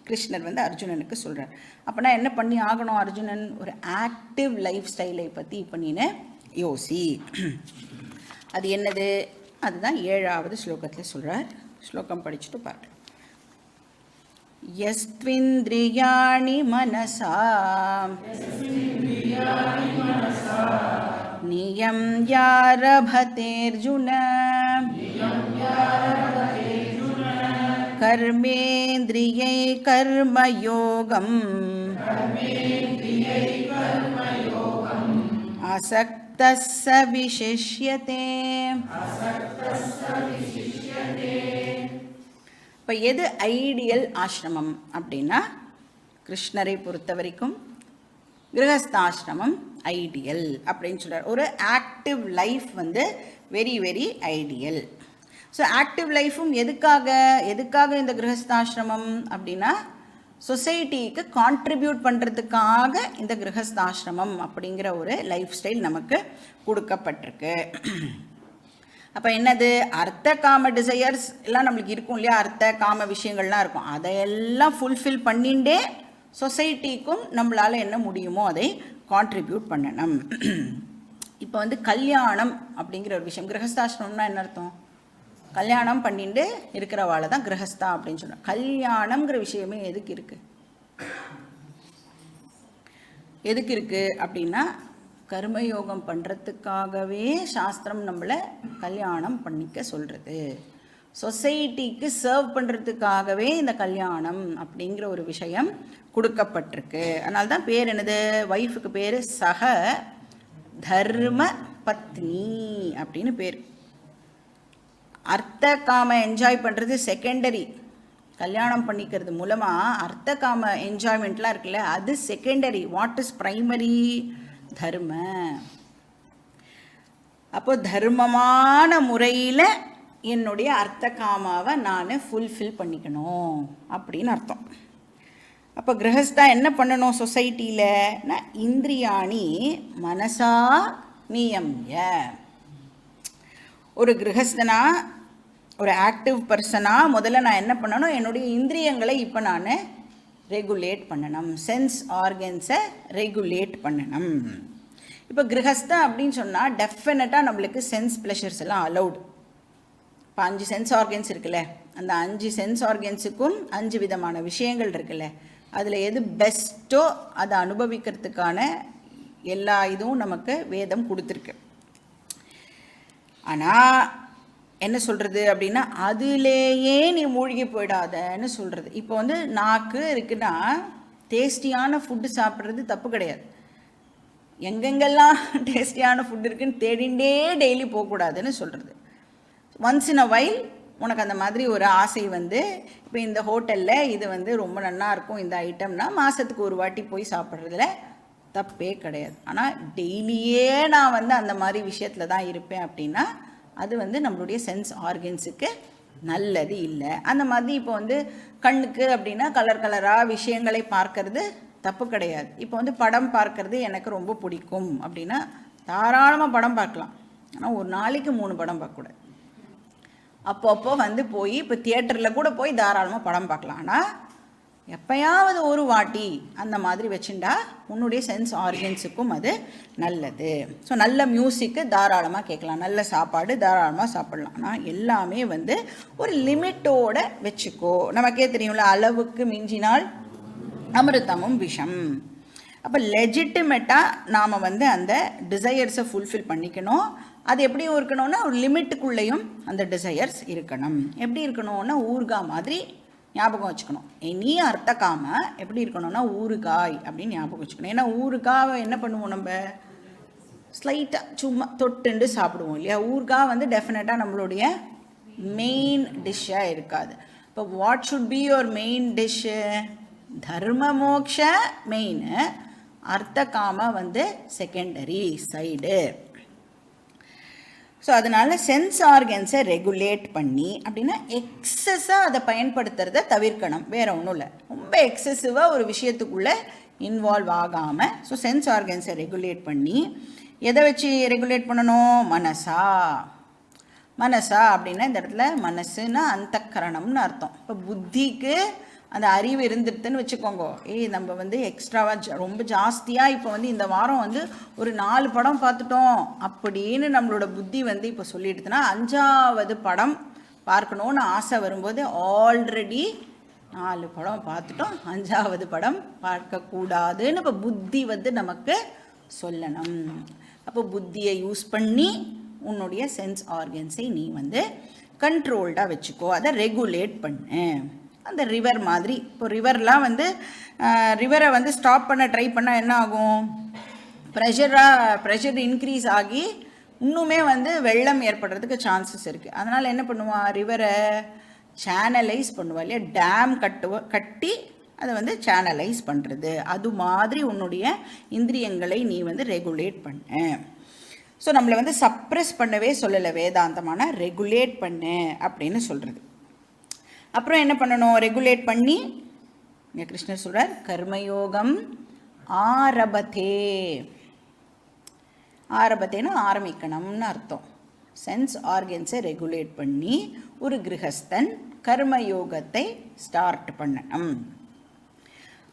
கிருஷ்ணர் அர்ஜுனனுக்கு சொல்கிறார். அப்போனா என்ன பண்ணி ஆகணும் அர்ஜுனன்? ஒரு ஆக்டிவ் லைஃப் ஸ்டைலை பற்றி இப்போ நீனு யோசி. அது என்னது? அதுதான் 7வது ஸ்லோகத்தில் சொல்கிறார். ஸ்லோகம் படிச்சுட்டு பார்க்கலாம். யஸ்த்விந்திரியாணி மனசா நியம்யாரபதேர்ஜுன கர்மேந்திரியை கர்மயோகம் அசக்தஸ்ஸ விசிஷ்யதே. இப்போ எது ஐடியல் ஆசிரமம் அப்படின்னா, கிருஷ்ணரை பொறுத்த வரைக்கும் கிரகஸ்தாசிரமம் ஐடியல் அப்படின்னு சொல்கிறார். ஒரு active life very very ideal. So active லைஃப்பும் எதுக்காக இந்த கிரகஸ்தாசிரமம் அப்படின்னா, சொசைட்டிக்கு கான்ட்ரிபியூட் பண்ணுறதுக்காக இந்த கிரகஸ்தாசிரமம் அப்படிங்கிற ஒரு லைஃப் ஸ்டைல் நமக்கு கொடுக்கப்பட்டிருக்கு. அப்போ என்னது? அர்த்த காம டிசையர்ஸ் எல்லாம் நம்மளுக்கு இருக்கும் இல்லையா, அர்த்த காம விஷயங்கள்லாம் இருக்கும். அதையெல்லாம் ஃபுல்ஃபில் பண்ணிகிட்டே சொசைட்டிக்கும் நம்மளால் என்ன முடியுமோ அதை கான்ட்ரிபியூட் பண்ணணும். இப்போ கல்யாணம் அப்படிங்கிற ஒரு விஷயம், கிரகஸ்தாசிரமம்னா என்ன அர்த்தம்? கல்யாணம் பண்ணிட்டு இருக்கிறவாளை தான் கிரகஸ்தா அப்படின்னு சொல்கிறோம். கல்யாணம்ங்கிற விஷயமே எதுக்கு இருக்குது அப்படின்னா, கர்மயோகம் பண்ணுறதுக்காகவே சாஸ்திரம் நம்மளை கல்யாணம் பண்ணிக்க சொல்கிறது. சொசைட்டிக்கு சர்வ் பண்ணுறதுக்காகவே இந்த கல்யாணம் அப்படிங்கிற ஒரு விஷயம் கொடுக்கப்பட்டிருக்கு. அதனால தான் பேர் என்னது? ஒய்ஃபுக்கு பேர் சக தர்ம பத்னி அப்படின்னு பேர். அர்த்த காம என்ஜாய் பண்ணுறது செகண்டரி. கல்யாணம் பண்ணிக்கிறது மூலமாக அர்த்த காம என்ஜாய்மெண்ட்லாம் இருக்குல்ல, அது செகண்டரி. What is primary? தர்ம. அப்போ தர்மமான முறையில் என்னுடைய அர்த்த காமாவை நான் ஃபுல்ஃபில் பண்ணிக்கணும் அப்படின்னு அர்த்தம். அப்போ கிரகஸ்தா என்ன பண்ணணும் சொசைட்டியில்? இந்திரியாணி மனசா நியம்ய. ஒரு கிரகஸ்தனா, ஒரு ஆக்டிவ் பர்சனாக முதல்ல நான் என்ன பண்ணணும்? என்னுடைய இந்திரியங்களை இப்போ நான் ரெகுலேட் பண்ணணும், சென்ஸ் ஆர்கன்ஸை ரெகுலேட் பண்ணணும். இப்போ கிரகஸ்தா அப்படின்னு சொன்னால் டெஃபினட்டாக நம்மளுக்கு சென்ஸ் ப்ளஷர்ஸ் எல்லாம் அலௌடு. இப்போ 5 சென்ஸ் ஆர்கன்ஸ் இருக்குல்ல, அந்த 5 சென்ஸ் ஆர்கன்ஸுக்கும் 5 விதமான விஷயங்கள் இருக்குல்ல, அதில் எது பெஸ்ட்டோ அதை அனுபவிக்கிறதுக்கான எல்லா இதுவும் நமக்கு வேதம் கொடுத்துருக்கு. ஆனால் என்ன சொல்கிறது அப்படின்னா, அதுலேயே நீ மூழ்கி போயிடாதன்னு சொல்கிறது. இப்போ நாக்கு இருக்குன்னா டேஸ்டியான ஃபுட்டு சாப்பிட்றது தப்பு கிடையாது. எங்கெங்கெல்லாம் டேஸ்டியான ஃபுட் இருக்குன்னு தேடிண்டே டெய்லி போகக்கூடாதுன்னு சொல்கிறது. ஒன்ஸ் இன் அ வைல் உனக்கு அந்த மாதிரி ஒரு ஆசை இப்போ இந்த ஹோட்டலில் இது ரொம்ப நல்லா இருக்கும் இந்த ஐட்டம்னா மாதத்துக்கு ஒரு வாட்டி போய் சாப்பிட்றதுல தப்பே கிடையாது. ஆனால் டெய்லியே நான் அந்த மாதிரி விஷயத்தில் தான் இருப்பேன் அப்படின்னா அது நம்மளுடைய சென்ஸ் ஆர்கன்ஸுக்கு நல்லது இல்லை. அந்த மாதிரி இப்போ கண்ணுக்கு அப்படின்னா கலர் கலராக விஷயங்களை பார்க்கறது தப்பு கிடையாது. இப்போ படம் பார்க்கறது எனக்கு ரொம்ப பிடிக்கும் அப்படின்னா தாராளமாக படம் பார்க்கலாம். ஆனால் ஒரு நாளைக்கு 3 படம் பார்க்கக்கூடாது. அப்பப்போ போய் இப்போ தியேட்டரில் கூட போய் தாராளமாக படம் பார்க்கலாம். ஆனால் எப்பயாவது ஒரு வாட்டி அந்த மாதிரி வச்சுட்டா உன்னுடைய சென்ஸ் ஆர்கன்ஸுக்கும் அது நல்லது. ஸோ நல்ல மியூசிக்கு தாராளமாக கேட்கலாம், நல்ல சாப்பாடு தாராளமாக சாப்பிட்லாம். ஆனால் எல்லாமே வந்து ஒரு லிமிட்டோடு வச்சுக்கோ. நமக்கே தெரியும்ல, அளவுக்கு மிஞ்சினால் அமிர்தமும் விஷம். அப்போ லெஜிட்டிமேட்டாக நாம் வந்து அந்த டிசையர்ஸை ஃபுல்ஃபில் பண்ணிக்கணும். அது எப்படி இருக்கணும்னா ஒரு லிமிட்டுக்குள்ளேயும் அந்த டிசையர்ஸ் இருக்கணும். எப்படி இருக்கணும்னா ஊறுகாய் மாதிரி ஞாபகம் வச்சுக்கணும். இனி அர்த்தக்காம எப்படி இருக்கணும்னா ஊறுகாய் அப்படின்னு ஞாபகம் வச்சுக்கணும். ஏன்னா ஊறுகாவை என்ன பண்ணுவோம், நம்ம ஸ்லைட்டாக சும்மா தொட்டுண்டு சாப்பிடுவோம் இல்லையா. ஊறுகாய் வந்து டெஃபினட்டாக நம்மளுடைய மெயின் டிஷ்ஷாக இருக்காது. இப்போ what should be your main dish? தர்ம மோக்ஷ மெயின், அர்த்தகாம வந்து செகண்டரி சைடு. ஸோ அதனால் சென்ஸ் ஆர்கன்ஸை ரெகுலேட் பண்ணி அப்படின்னா எக்ஸஸாக அதை பயன்படுத்துறத தவிர்க்கணும். வேறு ஒன்றும் இல்லை, ரொம்ப எக்ஸசிவாக ஒரு விஷயத்துக்குள்ளே இன்வால்வ் ஆகாமல். ஸோ சென்ஸ் ஆர்கன்ஸை ரெகுலேட் பண்ணி எதை வச்சு ரெகுலேட் பண்ணணும்? மனசா அப்படின்னா இந்த இடத்துல மனசுன்னா அந்தக்கரணம்னு அர்த்தம். இப்போ புத்திக்கு அந்த அறிவு இருந்துருதுன்னு வச்சுக்கோங்க. நம்ம வந்து எக்ஸ்ட்ராவாக ரொம்ப ஜாஸ்தியாக இப்போ வந்து இந்த வாரம் வந்து ஒரு 4 படம் பார்த்துட்டோம் அப்படின்னு நம்மளோட புத்தி வந்து இப்போ சொல்லிடுதுன்னா 5ஆவது படம் பார்க்கணுன்னு ஆசை வரும்போது ஆல்ரெடி 4 படம் பார்த்துட்டோம், 5ஆவது படம் பார்க்கக்கூடாதுன்னு இப்போ புத்தி வந்து நமக்கு சொல்லணும். அப்போ புத்தியை யூஸ் பண்ணி உன்னுடைய சென்ஸ் ஆர்கன்ஸை நீ வந்து கண்ட்ரோல்டாக வச்சுக்கோ, அதை ரெகுலேட் பண்ணு. அந்த ரிவர் மாதிரி, இப்போ ரிவரை வந்து ஸ்டாப் பண்ண ட்ரை பண்ணால் என்ன ஆகும்? ப்ரெஷர் இன்க்ரீஸ் ஆகி இன்னுமே வந்து வெள்ளம் ஏற்படுறதுக்கு சான்சஸ் இருக்குது. அதனால் என்ன பண்ணுவான்? ரிவரை சேனலைஸ் பண்ணுவா இல்லையா, டேம் கட்டி அதை வந்து சேனலைஸ் பண்ணுறது. அது மாதிரி உன்னுடைய இந்திரியங்களை நீ வந்து ரெகுலேட் பண்ணு. ஸோ நம்மளை வந்து சப்ரெஸ் பண்ணவே சொல்லலை வேதாந்தமான, ரெகுலேட் பண்ணு அப்படின்னு சொல்கிறது. அப்புறம் என்ன பண்ணணும்? ரெகுலேட் பண்ணி இங்கே கிருஷ்ணர் சொல்கிறார், கர்மயோகம் ஆரபத்தேன்னு ஆரம்பிக்கணும்னு அர்த்தம். சென்ஸ் ஆர்கன்ஸை ரெகுலேட் பண்ணி ஒரு கிரகஸ்தன் கர்மயோகத்தை ஸ்டார்ட் பண்ணணும்.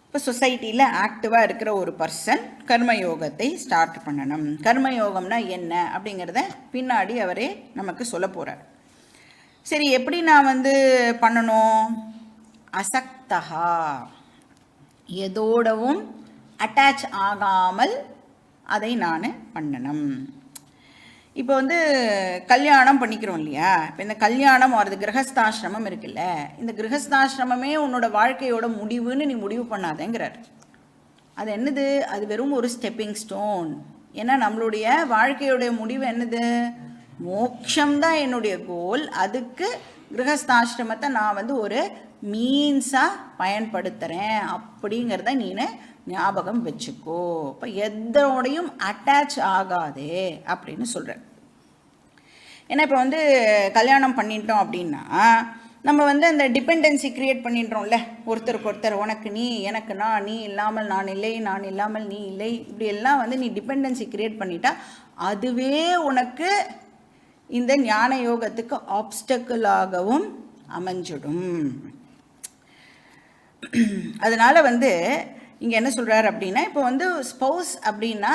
இப்போ சொசைட்டியில் ஆக்டிவாக இருக்கிற ஒரு பர்சன் கர்மயோகத்தை ஸ்டார்ட் பண்ணணும். கர்மயோகம்னா என்ன அப்படிங்கிறத பின்னாடி அவரே நமக்கு சொல்ல போகிறார். சரி, எப்படி நான் வந்து பண்ணணும்? அசக்தகா, எதோடவும் அட்டாச் ஆகாமல் அதை நான் பண்ணணும். இப்போ வந்து கல்யாணம் பண்ணிக்கிறோம் இல்லையா. இப்போ இந்த கல்யாணம் வருது, கிரகஸ்தாசிரமம் இருக்குல்ல, இந்த கிரகஸ்தாசிரமமே உன்னோட வாழ்க்கையோட முடிவுன்னு நீ முடிவு பண்ணாதேங்கிறார். அது என்னது? அது வெறும் ஒரு ஸ்டெப்பிங் ஸ்டோன். ஏன்னா நம்மளுடைய வாழ்க்கையோடைய முடிவு என்னது? மோட்சம்தான் என்னுடைய கோல். அதுக்கு கிரகஸ்தாசிரமத்தை நான் வந்து ஒரு மீன்ஸாக பயன்படுத்துகிறேன் அப்படிங்கிறத நீ ஞாபகம் வச்சுக்கோ. இப்போ எதோடையும் அட்டாச் ஆகாதே அப்படின்னு சொல்கிறேன். ஏன்னா இப்போ வந்து கல்யாணம் பண்ணிட்டோம் அப்படின்னா நம்ம வந்து அந்த டிபெண்டன்சி க்ரியேட் பண்ணிடுறோம்ல, ஒருத்தருக்கு ஒருத்தர், உனக்கு நீ, எனக்கு நான், நீ இல்லாமல் நான் இல்லை, நான் இல்லாமல் நீ இல்லை, இப்படி எல்லாம் வந்து நீ டிபெண்டன்சி க்ரியேட் பண்ணிட்டா அதுவே உனக்கு இந்த ஞான யோகத்துக்கு ஆப்ஸ்டக்கிளாகவும் அமைஞ்சிடும். அதனால் வந்து இங்கே என்ன சொல்கிறார் அப்படின்னா, இப்போ வந்து ஸ்பௌஸ் அப்படின்னா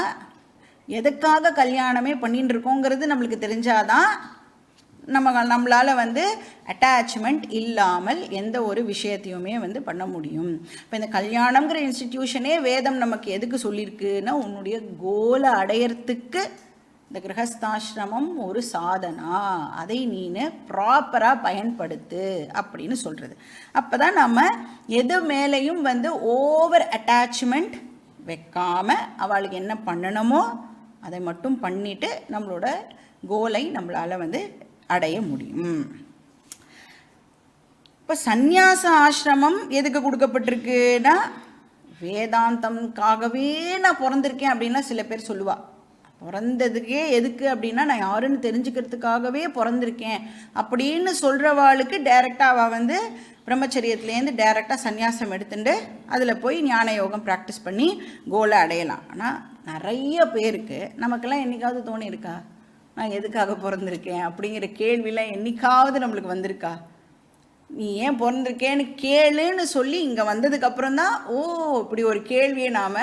எதுக்காக கல்யாணமே பண்ணிட்டு இருக்கோங்கிறது நம்மளுக்கு தெரிஞ்சாதான் நம்மளால் வந்து அட்டாச்மெண்ட் இல்லாமல் எந்த ஒரு விஷயத்தையுமே வந்து பண்ண முடியும். இப்போ இந்த கல்யாணங்கிற இன்ஸ்டிடியூஷனே வேதம் நமக்கு எதுக்கு சொல்லியிருக்குன்னா, உன்னுடைய கோலை அடையறதுக்கு இந்த கிரகஸ்தாசிரமம் ஒரு சாதனா, அதை நீனு ப்ராப்பராக பயன்படுத்து அப்படின்னு சொல்கிறது. அப்போ தான் நம்ம எது மேலேயும் வந்து ஓவர் அட்டாச்மெண்ட் வைக்காமல் அவளுக்கு என்ன பண்ணணுமோ அதை மட்டும் பண்ணிவிட்டு நம்மளோட கோலை நம்மளால் வந்து அடைய முடியும். இப்போ சந்நியாச ஆசிரமம் எதுக்கு கொடுக்கப்பட்டிருக்குன்னா, வேதாந்தம்காகவே நான் பிறந்திருக்கேன் அப்படின்னா சில பேர் சொல்லுவாள். பிறந்ததுக்கே எதுக்கு அப்படின்னா, நான் யாருன்னு தெரிஞ்சுக்கிறதுக்காகவே பிறந்திருக்கேன் அப்படின்னு சொல்கிறவாளுக்கு டைரெக்டாக அவள் வந்து பிரம்மச்சரியத்துலேருந்து டைரெக்டாக சந்நியாசம் எடுத்துட்டு அதில் போய் ஞான யோகம் ப்ராக்டிஸ் பண்ணி கோலை அடையலாம். ஆனால் நிறைய பேருக்கு நமக்கெல்லாம் என்றைக்காவது தோணியிருக்கா, நான் எதுக்காக பிறந்திருக்கேன் அப்படிங்கிற கேள்வியெலாம் என்றைக்காவது நம்மளுக்கு வந்திருக்கா? நீ ஏன் பிறந்திருக்கேன்னு கேளுன்னு சொல்லி இங்கே வந்ததுக்கப்புறம் தான் இப்படி ஒரு கேள்வியை நாம்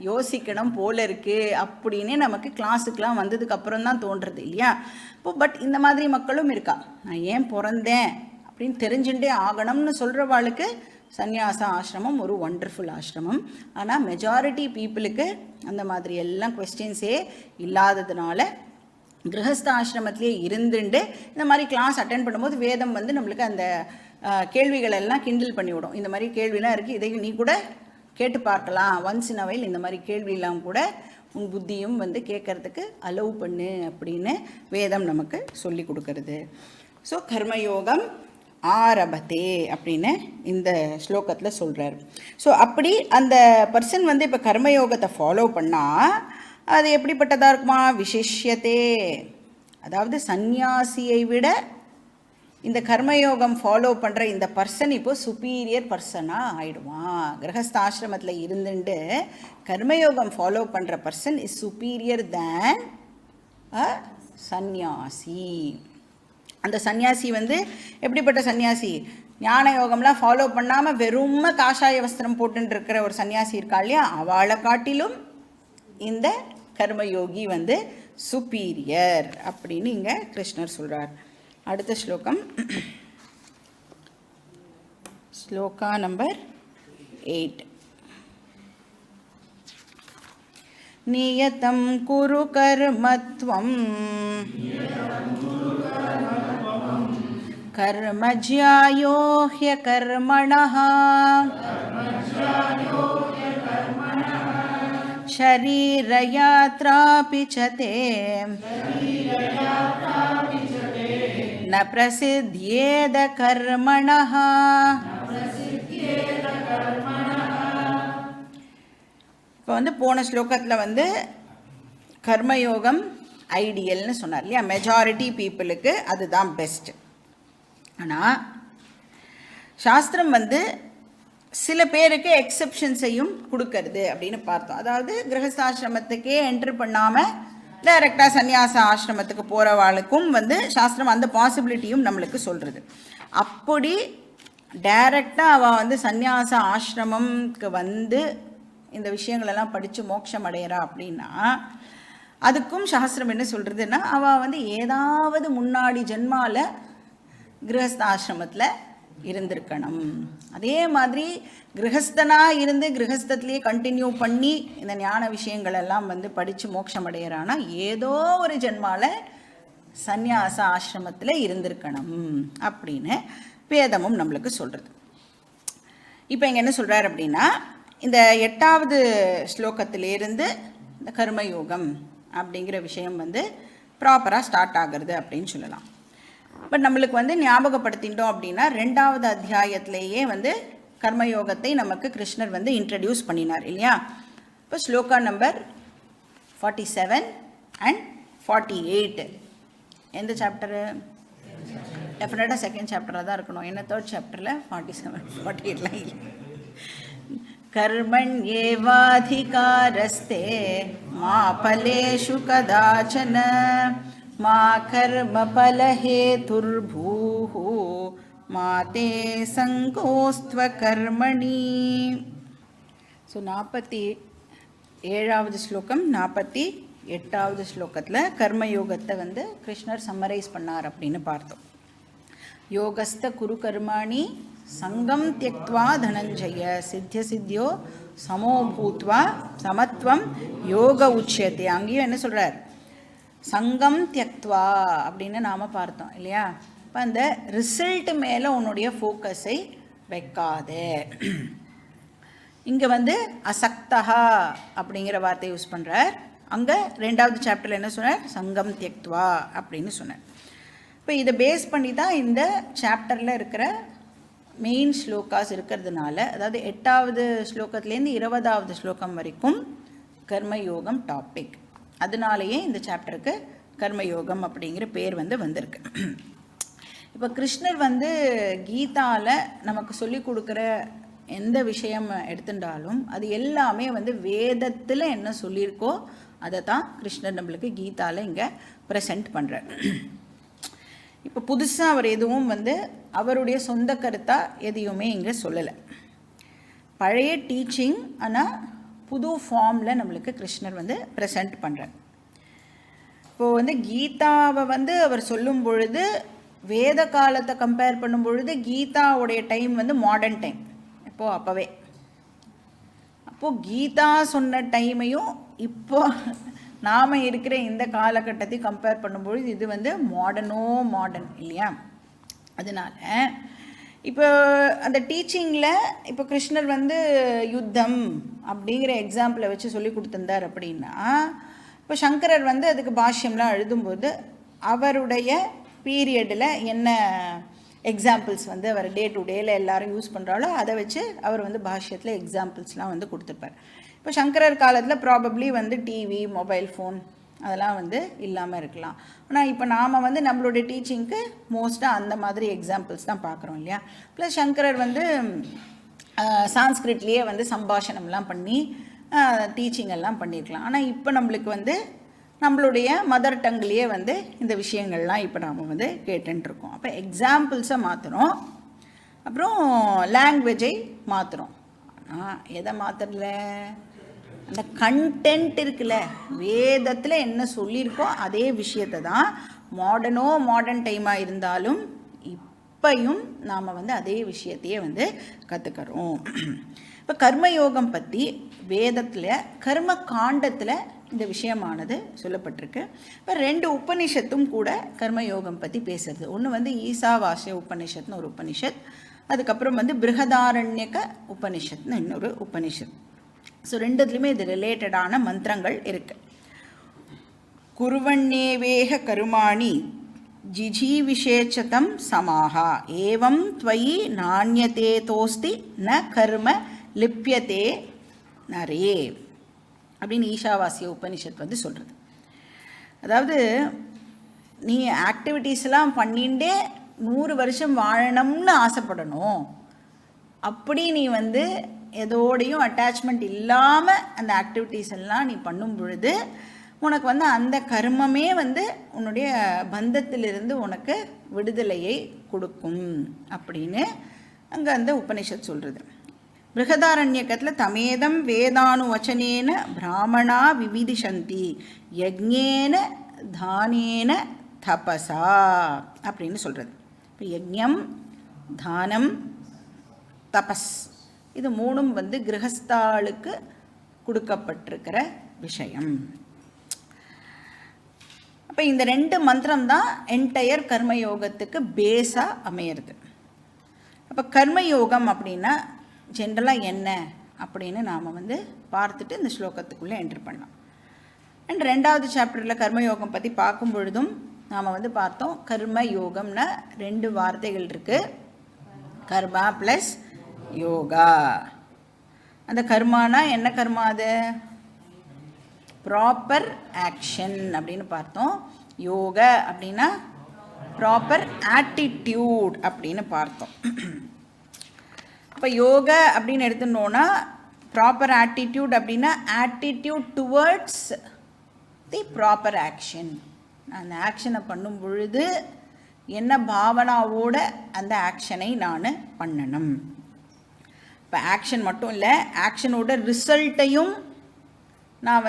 யோசிக்கணும் போல இருக்குது அப்படின்னு நமக்கு கிளாஸுக்கெலாம் வந்ததுக்கப்புறம் தான் தோன்றுறது இல்லையா. இப்போ பட் இந்த மாதிரி மக்களும் இருக்கா. நான் ஏன் பிறந்தேன் அப்படின்னு தெரிஞ்சுட்டே ஆகணும்னு சொல்கிறவாளுக்கு சந்நியாச ஆசிரமம் ஒரு ஒண்டர்ஃபுல் ஆசிரமம். ஆனால் மெஜாரிட்டி பீப்புளுக்கு அந்த மாதிரி எல்லாம் கொஸ்டின்ஸே இல்லாததுனால கிரகஸ்த ஆசிரமத்திலே இருந்துட்டு இந்த மாதிரி கிளாஸ் அட்டென்ட் பண்ணும்போது வேதம் வந்து நம்மளுக்கு அந்த கேள்விகள் எல்லாம் கிண்டில் பண்ணிவிடும். இந்த மாதிரி கேள்விலாம் இருக்குது, இதை நீ கூட கேட்டு பார்க்கலாம், ஒன்ஸ் இன் அ வைல் இந்த மாதிரி கேள்வியெல்லாம் கூட உன் புத்தியும் வந்து கேட்கறதுக்கு அலோவ் பண்ணு அப்படின்னு வேதம் நமக்கு சொல்லி கொடுக்கறது. ஸோ கர்மயோகம் ஆரபத்தே அப்படின்னு இந்த ஸ்லோகத்தில் சொல்கிறார். ஸோ அப்படி அந்த பர்சன் வந்து இப்போ கர்மயோகத்தை ஃபாலோ பண்ணால் அது எப்படிப்பட்டதாக இருக்குமா? விசிஷ்யத்தே, அதாவது சந்நியாசியை விட இந்த கர்மயோகம் ஃபாலோ பண்ணுற இந்த பர்சன் இப்போ சுப்பீரியர் பர்சனாக ஆகிடுவான். கிரகஸ்தாசிரமத்தில் இருந்துட்டு கர்மயோகம் ஃபாலோ பண்ணுற பர்சன் இஸ் சுப்பீரியர் தேன் அ சந்நியாசி. அந்த சந்நியாசி வந்து எப்படிப்பட்ட சந்நியாசி? ஞான யோகம்லாம் ஃபாலோ பண்ணாமல் வெறும் காஷாய வஸ்திரம் போட்டுன்னு இருக்கிற ஒரு சன்னியாசி இருக்கா இல்லையா, அவளை காட்டிலும் இந்த கர்மயோகி வந்து சுப்பீரியர் அப்படின்னு இங்கே கிருஷ்ணர் சொல்கிறார். அடுத்த ஸ்லோகம், ஸ்லோகா நம்பர் 8. நியதம் குரு கர்மத்வம் கர்மஜ்யாயோ ஹ்யகர்மணः शरीरयात्रापि च ते न प्रसिद्ध्येद कर्मणः. இப்போ வந்து போன ஸ்லோகத்தில் வந்து கர்மயோகம் ஐடியல்னு சொன்னார் இல்லையா, மெஜாரிட்டி பீப்புளுக்கு அதுதான் பெஸ்ட். ஆனால் சாஸ்திரம் வந்து சில பேருக்கு எக்ஸப்ஷன்ஸையும் கொடுக்கறது அப்படின்னு பார்த்தோம். அதாவது கிரகஸ்தாசிரமத்துக்கே என்ட்ரு பண்ணாமல் டைரெக்டாக சந்நியாச ஆசிரமத்துக்கு போகிறவாளுக்கும் வந்து சாஸ்திரம் அந்த பாசிபிலிட்டியும் நம்மளுக்கு சொல்கிறது. அப்படி டைரெக்டாக அவள் வந்து சந்நியாச ஆசிரமம்க்கு வந்து இந்த விஷயங்களெல்லாம் படித்து மோட்சம் அடையிறா அப்படின்னா அதுக்கும் சாஸ்திரம் என்ன சொல்கிறதுன்னா, அவள் வந்து ஏதாவது முன்னாடி ஜென்மாவில் கிரகஸ்தாசிரமத்தில் இருந்திருக்கணும். அதே மாதிரி கிரகஸ்தனாக இருந்து கிரகஸ்தத்துலேயே கண்டினியூ பண்ணி இந்த ஞான விஷயங்கள் எல்லாம் வந்து படித்து மோட்சம் அடையிறானா ஏதோ ஒரு ஜென்மாவில் சந்நியாச ஆசிரமத்தில் இருந்திருக்கணும் அப்படின்னு வேதமும் நம்மளுக்கு சொல்கிறது. இப்போ இங்கே என்ன சொல்கிறார் அப்படின்னா, இந்த 8வது ஸ்லோகத்திலேருந்து இந்த கர்மயோகம் அப்படிங்கிற விஷயம் வந்து ப்ராப்பராக ஸ்டார்ட் ஆகிறது அப்படின்னு சொல்லலாம். பட் நம்மளுக்கு வந்து ஞாபகப்படுத்திட்டோம் அப்படின்னா 2வது அத்தியாயத்திலேயே வந்து கர்மயோகத்தை நமக்கு கிருஷ்ணர் வந்து இன்ட்ரடியூஸ் பண்ணினார் இல்லையா. இப்போ ஸ்லோகா நம்பர் 47 அண்ட் 48 எந்த சாப்டரு? டெஃபினட்டாக செகண்ட் சாப்டராக தான் இருக்கணும். என்ன தேர்ட் சாப்டரில் 47 48லாம் இல்லை. கர்மண்யேவாதிகாரஸ்தே மா பலேஷு கதாச்சன மா கர்ம பலஹேதுர்பூஹ மா தே சங்கோஸ்த்வ கர்மணி. ஸோ 47வது ஸ்லோகம் 48வது ஸ்லோகத்தில் கர்மயோகத்தை வந்து கிருஷ்ணர் சம்மரைஸ் பண்ணார் அப்படின்னு பார்த்தோம். யோகஸ்த குரு கர்மாணி சங்கம் தியக்த்வா தனஞ்சய சித்திய சித்தியோ சமோ பூத்வா சமத்வம் யோக உச்சியத்தை. அங்கேயும் என்ன சொல்கிறார்? சங்கம் தியக்த்வா அப்படின்னு நாம் பார்த்தோம் இல்லையா. இப்போ அந்த ரிசல்ட் மேலே உன்னுடைய ஃபோக்கஸை வைக்காதே. இங்கே வந்து அசக்தஹா அப்படிங்கிற வார்த்தையை யூஸ் பண்ணுறார். அங்கே 2வது சாப்டரில் என்ன சொன்னார்? சங்கம் தியக்த்வா அப்படின்னு சொன்னார். இப்போ இதை பேஸ் பண்ணி தான் இந்த சாப்டரில் இருக்கிற மெயின் ஸ்லோகாஸ் இருக்கிறதுனால, அதாவது 8வது ஸ்லோகத்துலேருந்து 20வது ஸ்லோகம் வரைக்கும் கர்மயோகம் டாபிக். அதனாலேயே இந்த சாப்டருக்கு கர்மயோகம் அப்படிங்கிற பேர் வந்து வந்திருக்கு. இப்போ கிருஷ்ணர் வந்து கீதாவில் நமக்கு சொல்லி கொடுக்குற எந்த விஷயம் எடுத்துட்டாலும் அது எல்லாமே வந்து வேதத்தில் என்ன சொல்லியிருக்கோ அதை தான் கிருஷ்ணர் நம்மளுக்கு கீதாவில் இங்கே ப்ரெசென்ட் பண்ணுறார். இப்போ புதுசாக அவர் எதுவும் அவருடைய சொந்த கருத்தாக எதையுமே இங்கே சொல்லலை. பழைய டீச்சிங் ஆனால் புது ஃபார்மில் நம்மளுக்கு கிருஷ்ணர் ப்ரெசென்ட் பண்ணுறார். இப்போது கீதாவை அவர் சொல்லும் பொழுது வேத காலத்தை கம்பேர் பண்ணும் பொழுது கீதாவுடைய டைம் மாடர்ன் டைம். அப்போவே கீதா சொன்ன டைமையும் இப்போ நாம் இருக்கிற இந்த காலகட்டத்தை கம்பேர் பண்ணும்பொழுது இது மாடர்ன் இல்லையா? அதனால் இப்போ அந்த டீச்சிங்கில் இப்போ கிருஷ்ணர் யுத்தம் அப்படிங்கிற எக்ஸாம்பிளை வச்சு சொல்லி கொடுத்துருந்தார் அப்படின்னா, இப்போ சங்கரர் அதுக்கு பாஷ்யம்லாம் எழுதும்போது அவருடைய பீரியடில் என்ன எக்ஸாம்பிள்ஸ் அவர் டே டு டேயில் எல்லோரும் யூஸ் பண்ணுறாலோ அதை வச்சு அவர் பாஷ்யத்தில் எக்ஸாம்பிள்ஸ்லாம் கொடுத்துருப்பார். இப்போ சங்கரர் காலத்தில் ப்ராபப்ளி டிவி, மொபைல் ஃபோன் அதெல்லாம் இல்லாமல் இருக்கலாம். ஆனால் இப்போ நாம் நம்மளுடைய டீச்சிங்க்கு மோஸ்ட்டாக அந்த மாதிரி எக்ஸாம்பிள்ஸ் தான் பார்க்குறோம் இல்லையா? ப்ளஸ் சங்கரர் சான்ஸ்கிரிட்லேயே சம்பாஷணம்லாம் பண்ணி டீச்சிங் எல்லாம் பண்ணியிருக்கலாம். ஆனால் இப்போ நம்மளுக்கு நம்மளுடைய மதர் டங்லேயே இந்த விஷயங்கள்லாம் இப்போ நாம் கேட்டுருக்கோம். அப்போ எக்ஸாம்பிள்ஸை மாற்றுறோம், அப்புறம் லாங்குவேஜை மாற்றுறோம். ஆனால் எதை மாற்றுறல? அந்த கண்டென்ட் இருக்குல்ல, வேதத்தில் என்ன சொல்லியிருக்கோ அதே விஷயத்தை தான் மாடர்ன் டைமாக இருந்தாலும் இப்பையும் நாம் அதே விஷயத்தையே கற்றுக்கிறோம். இப்போ கர்மயோகம் பற்றி வேதத்தில் கர்ம காண்டத்தில் இந்த விஷயமானது சொல்லப்பட்டிருக்கு. இப்போ 2 உபனிஷத்தும் கூட கர்மயோகம் பற்றி பேசுறது. ஒன்று ஈசாவாஸ்ய உபனிஷத்னு ஒரு உபனிஷத், அதுக்கப்புறம் பிருகதாரண்யக உபனிஷத்னு இன்னொரு உபனிஷத். ஸோ 2துலேயுமே இது ரிலேட்டடான மந்திரங்கள் இருக்கு. குருவண்ணேவேக கருமாணி ஜிஜீவிஷேச்சதம் சமாஹா ஏவம் த்வயி நாண்யதே தோஸ்தி ந கர்ம லிப்யதே நரே அப்படின்னு ஈஷாவாசிய உபனிஷத் சொல்கிறது. அதாவது நீ ஆக்டிவிட்டீஸ்லாம் பண்ணிகிட்டே 100 வருஷம் வாழணும்னு ஆசைப்படணும். அப்படி நீ எதோடையும் அட்டாச்மெண்ட் இல்லாமல் அந்த ஆக்டிவிட்டீஸ் எல்லாம் நீ பண்ணும் பொழுது உனக்கு அந்த கர்மமே உன்னுடைய பந்தத்திலிருந்து உனக்கு விடுதலையை கொடுக்கும் அப்படின்னு அங்கே அந்த உபனிஷத் சொல்கிறது. பிருகதாரண்யகத்தில் தமேதம் வேதானு வச்சனேன பிராமணா விவிதிஷந்தி யஜ்ஞேன தானேன தபசா அப்படின்னு சொல்கிறது. இப்போ யஜ்ஞம், தானம், தபஸ் இது 3ம் கிரகஸ்தாளுக்கு கொடுக்கப்பட்டிருக்கிற விஷயம். அப்போ இந்த 2 மந்திரம் தான் என்டையர் கர்மயோகத்துக்கு பேஸாக அமையிறது. அப்போ கர்மயோகம் அப்படின்னா ஜென்ரலாக என்ன அப்படின்னு நாம் பார்த்துட்டு இந்த ஸ்லோகத்துக்குள்ளே என்ட்ரு பண்ணலாம். அண்ட் 2வது சாப்டரில் கர்மயோகம் பற்றி பார்க்கும் பொழுதும் நாம் பார்த்தோம், கர்மயோகம்னா 2 வார்த்தைகள் இருக்குது, கர்மா ப்ளஸ் யோகா. அந்த கர்மானா என்ன கர்மா? அது ப்ராப்பர் ஆக்ஷன் அப்படின்னு பார்த்தோம். யோக அப்படின்னா ப்ராப்பர் ஆட்டிடியூட் அப்படின்னு பார்த்தோம். இப்போ யோக அப்படின்னு எடுத்துனோன்னா ப்ராப்பர் ஆட்டிடியூட் அப்படின்னா attitude towards the proper action. அந்த ஆக்ஷனை பண்ணும் பொழுது என்ன பாவனாவோட அந்த ஆக்ஷனை நான் பண்ணணும். இப்போ ஆக்ஷன் மட்டும் இல்லை, ஆக்ஷனோட ரிசல்ட்டையும் நான்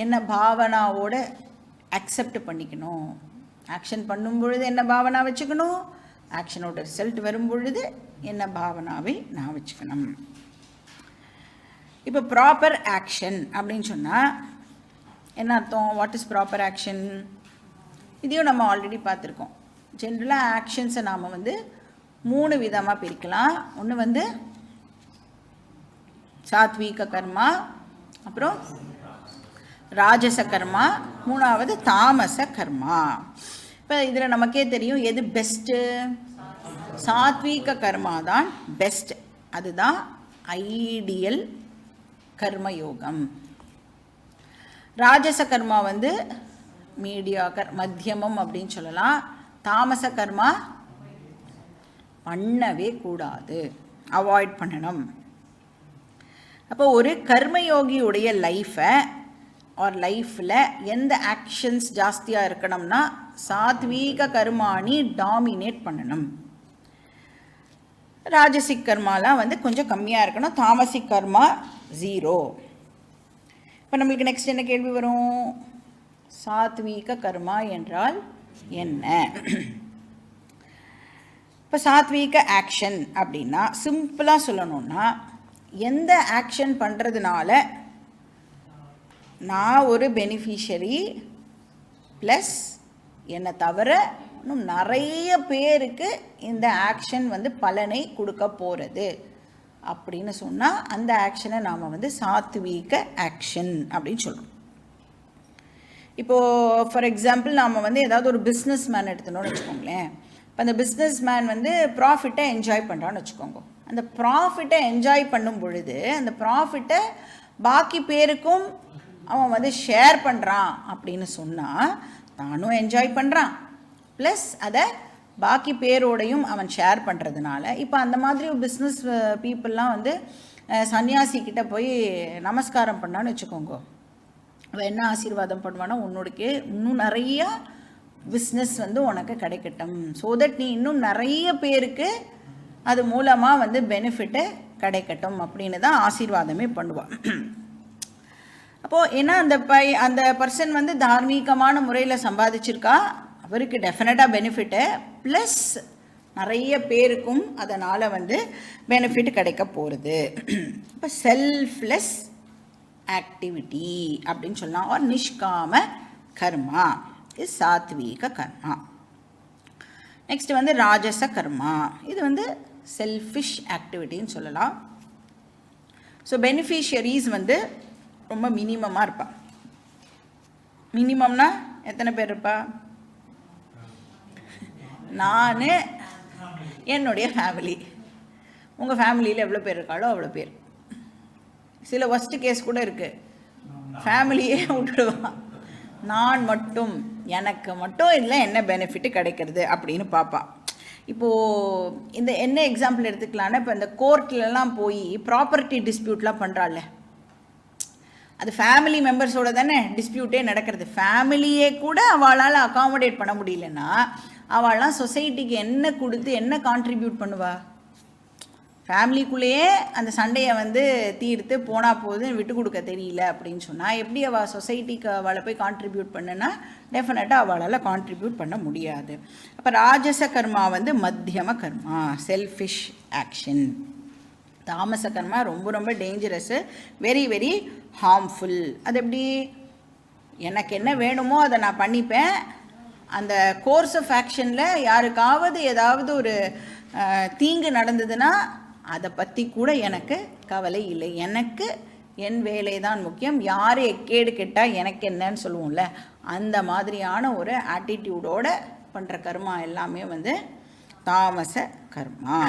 என்ன பாவனாவோட அக்செப்ட் பண்ணிக்கணும். ஆக்ஷன் பண்ணும் பொழுது என்ன பாவனா வச்சுக்கணும், ஆக்ஷனோட ரிசல்ட் வரும் பொழுது என்ன பாவனாவை நான் வச்சுக்கணும். இப்போ ப்ராப்பர் ஆக்ஷன் அப்படின்னு சொன்னால் என்ன அர்த்தம்? What is proper action? இதையும் நம்ம ஆல்ரெடி பார்த்துருக்கோம். ஜென்ரலாக ஆக்ஷன்ஸை நாம் 3 விதமாக பிரிக்கலாம். ஒன்று சாத்வீக கர்மா, அப்புறம் ராஜச கர்மா, 3வது தாமச கர்மா. இப்போ இதில் நமக்கே தெரியும் எது பெஸ்ட்டு. சாத்வீக கர்மா தான் பெஸ்ட், அதுதான் ஐடியல் கர்மயோகம். ராஜச கர்மா மீடியாக்கர், மத்தியமம் அப்படின்னு சொல்லலாம். தாமச கர்மா பண்ணவே கூடாது, அவாய்ட் பண்ணணும். அப்போ ஒரு கர்மயோகியுடைய லைஃப்பில் எந்த ஆக்ஷன்ஸ் ஜாஸ்தியாக இருக்கணும்னா சாத்வீக கர்மாணி டாமினேட் பண்ணணும். ராஜசிக் கர்மாலாம் வந்து கொஞ்சம் கம்மியாக இருக்கணும். தாமசிக் கர்மா 0. இப்போ நம்மளுக்கு நெக்ஸ்ட் என்ன கேள்வி வரும்? சாத்வீக கர்மா என்றால் என்ன? இப்போ சாத்வீக ஆக்ஷன் அப்படின்னா சிம்பிளாக சொல்லணும்னா, எந்த ஆக்ஷன் பண்ணுறதுனால நான் ஒரு பெனிஃபிஷரி ப்ளஸ் என்னை தவிர இன்னும் நிறைய பேருக்கு இந்த ஆக்ஷன் வந்து பலனை கொடுக்க போகிறது அப்படின்னு சொன்னால் அந்த ஆக்ஷனை நாம் வந்து சாத்வீக ஆக்ஷன் அப்படின்னு சொல்கிறோம். இப்போது ஃபார் எக்ஸாம்பிள் நாம் வந்து ஏதாவது ஒரு பிஸ்னஸ் மேன் எடுத்துனோன்னு வச்சுக்கோங்களேன். இப்போ அந்த பிஸ்னஸ் மேன் வந்து ப்ராஃபிட்டை என்ஜாய் பண்ணுறான்னு வச்சுக்கோங்க. அந்த ப்ராஃபிட்டை என்ஜாய் பண்ணும் பொழுது அந்த ப்ராஃபிட்டை பாக்கி பேருக்கும் அவன் வந்து ஷேர் பண்ணுறான் அப்படின்னு சொன்னால் தானும் என்ஜாய் பண்ணுறான், ப்ளஸ் அதை பாக்கி பேரோடையும் அவன் ஷேர் பண்ணுறதுனால இப்போ அந்த மாதிரி பிஸ்னஸ் பீப்புளெலாம் வந்து சன்னியாசிக்கிட்ட போய் நமஸ்காரம் பண்ணான்னு வச்சுக்கோங்க. அவன் என்ன ஆசீர்வாதம் பண்ணுவான்னா, உன்னோடக்கே இன்னும் நிறையா பிஸ்னஸ் வந்து உனக்கு கிடைக்கட்டும், ஸோ தட் நீ இன்னும் நிறைய பேருக்கு அது மூலமாக வந்து பெனிஃபிட்டு கிடைக்கட்டும் அப்படின்னு தான் ஆசீர்வாதமே பண்ணுவான். அப்போது ஏன்னா அந்த பர்சன் வந்து தார்மீகமான முறையில் சம்பாதிச்சிருக்கா, அவருக்கு டெஃபினட்டாக பெனிஃபிட்டு ப்ளஸ் நிறைய பேருக்கும் அதனால் வந்து பெனிஃபிட் கிடைக்க போகிறது. இப்போ செல்ஃப்லெஸ் ஆக்டிவிட்டி அப்படின்னு சொல்லலாம். ஒரு நிஷ்காம கர்மா இது சாத்வீக கர்மா. நெக்ஸ்ட் வந்து ராஜச கர்மா, இது வந்து செல்ஃபிஷ் ஆக்டிவிட்டின்னு சொல்லலாம். ஸோ பெனிஃபிஷியரிஸ் வந்து ரொம்ப மினிமமாக இருப்பா. மினிமம்னா எத்தனை பேர் இருப்பா? நான், என்னுடைய ஃபேமிலி. உங்கள் ஃபேமிலியில் எவ்வளோ பேர் இருக்காளோ அவ்வளோ பேர். சில ஒஸ்ட் கேஸ் கூட இருக்குது, ஃபேமிலியே விட்டுடுவான், நான் மட்டும், எனக்கு மட்டும் இல்லை என்ன பெனிஃபிட்டு கிடைக்கிறது அப்படின்னு பார்ப்பான். இப்போது இந்த என்ன எக்ஸாம்பிள் எடுத்துக்கலான்னா, இப்போ இந்த கோர்ட்லலாம் போய் ப்ராப்பர்ட்டி டிஸ்பியூட்லாம் பண்ணுறாள்ல, அது ஃபேமிலி மெம்பர்ஸோட தானே டிஸ்பியூட்டே நடக்கிறது. ஃபேமிலியே கூட அவளால் அகாமடேட் பண்ண முடியலன்னா அவள்லாம் சொசைட்டிக்கு என்ன கொடுத்து என்ன கான்ட்ரிபியூட் பண்ணுவா? ஃபேமிலிக்குள்ளேயே அந்த சண்டையை வந்து தீர்த்து போனால் போது விட்டு கொடுக்க தெரியல அப்படின்னு சொன்னால் எப்படி அவள் சொசைட்டிக்கு அவளை போய் கான்ட்ரிபியூட் பண்ணுன்னா டெஃபினட்டாக அவளால் கான்ட்ரிபியூட் பண்ண முடியாது. அப்போ ராஜச கர்மா வந்து மத்தியம கர்மா, செல்ஃபிஷ் ஆக்ஷன். தாமச கர்மா ரொம்ப ரொம்ப டேஞ்சரஸ்ஸு, வெரி வெரி ஹார்ம்ஃபுல். அது எப்படி? எனக்கு என்ன வேணுமோ அதை நான் பண்ணிப்பேன், அந்த கோர்ஸ் ஆஃப் ஆக்ஷனில் யாருக்காவது ஏதாவது ஒரு தீங்கு நடந்ததுன்னா அதை பற்றி கூட எனக்கு கவலை இல்லை, எனக்கு என் வேலை தான் முக்கியம், யார் எக்கேடு கெட்டால் எனக்கு என்னன்னு சொல்லுவோம்ல, அந்த மாதிரியான ஒரு ஆட்டிடியூடோடு பண்ணுற கர்மா எல்லாமே வந்து தாமச கர்மா.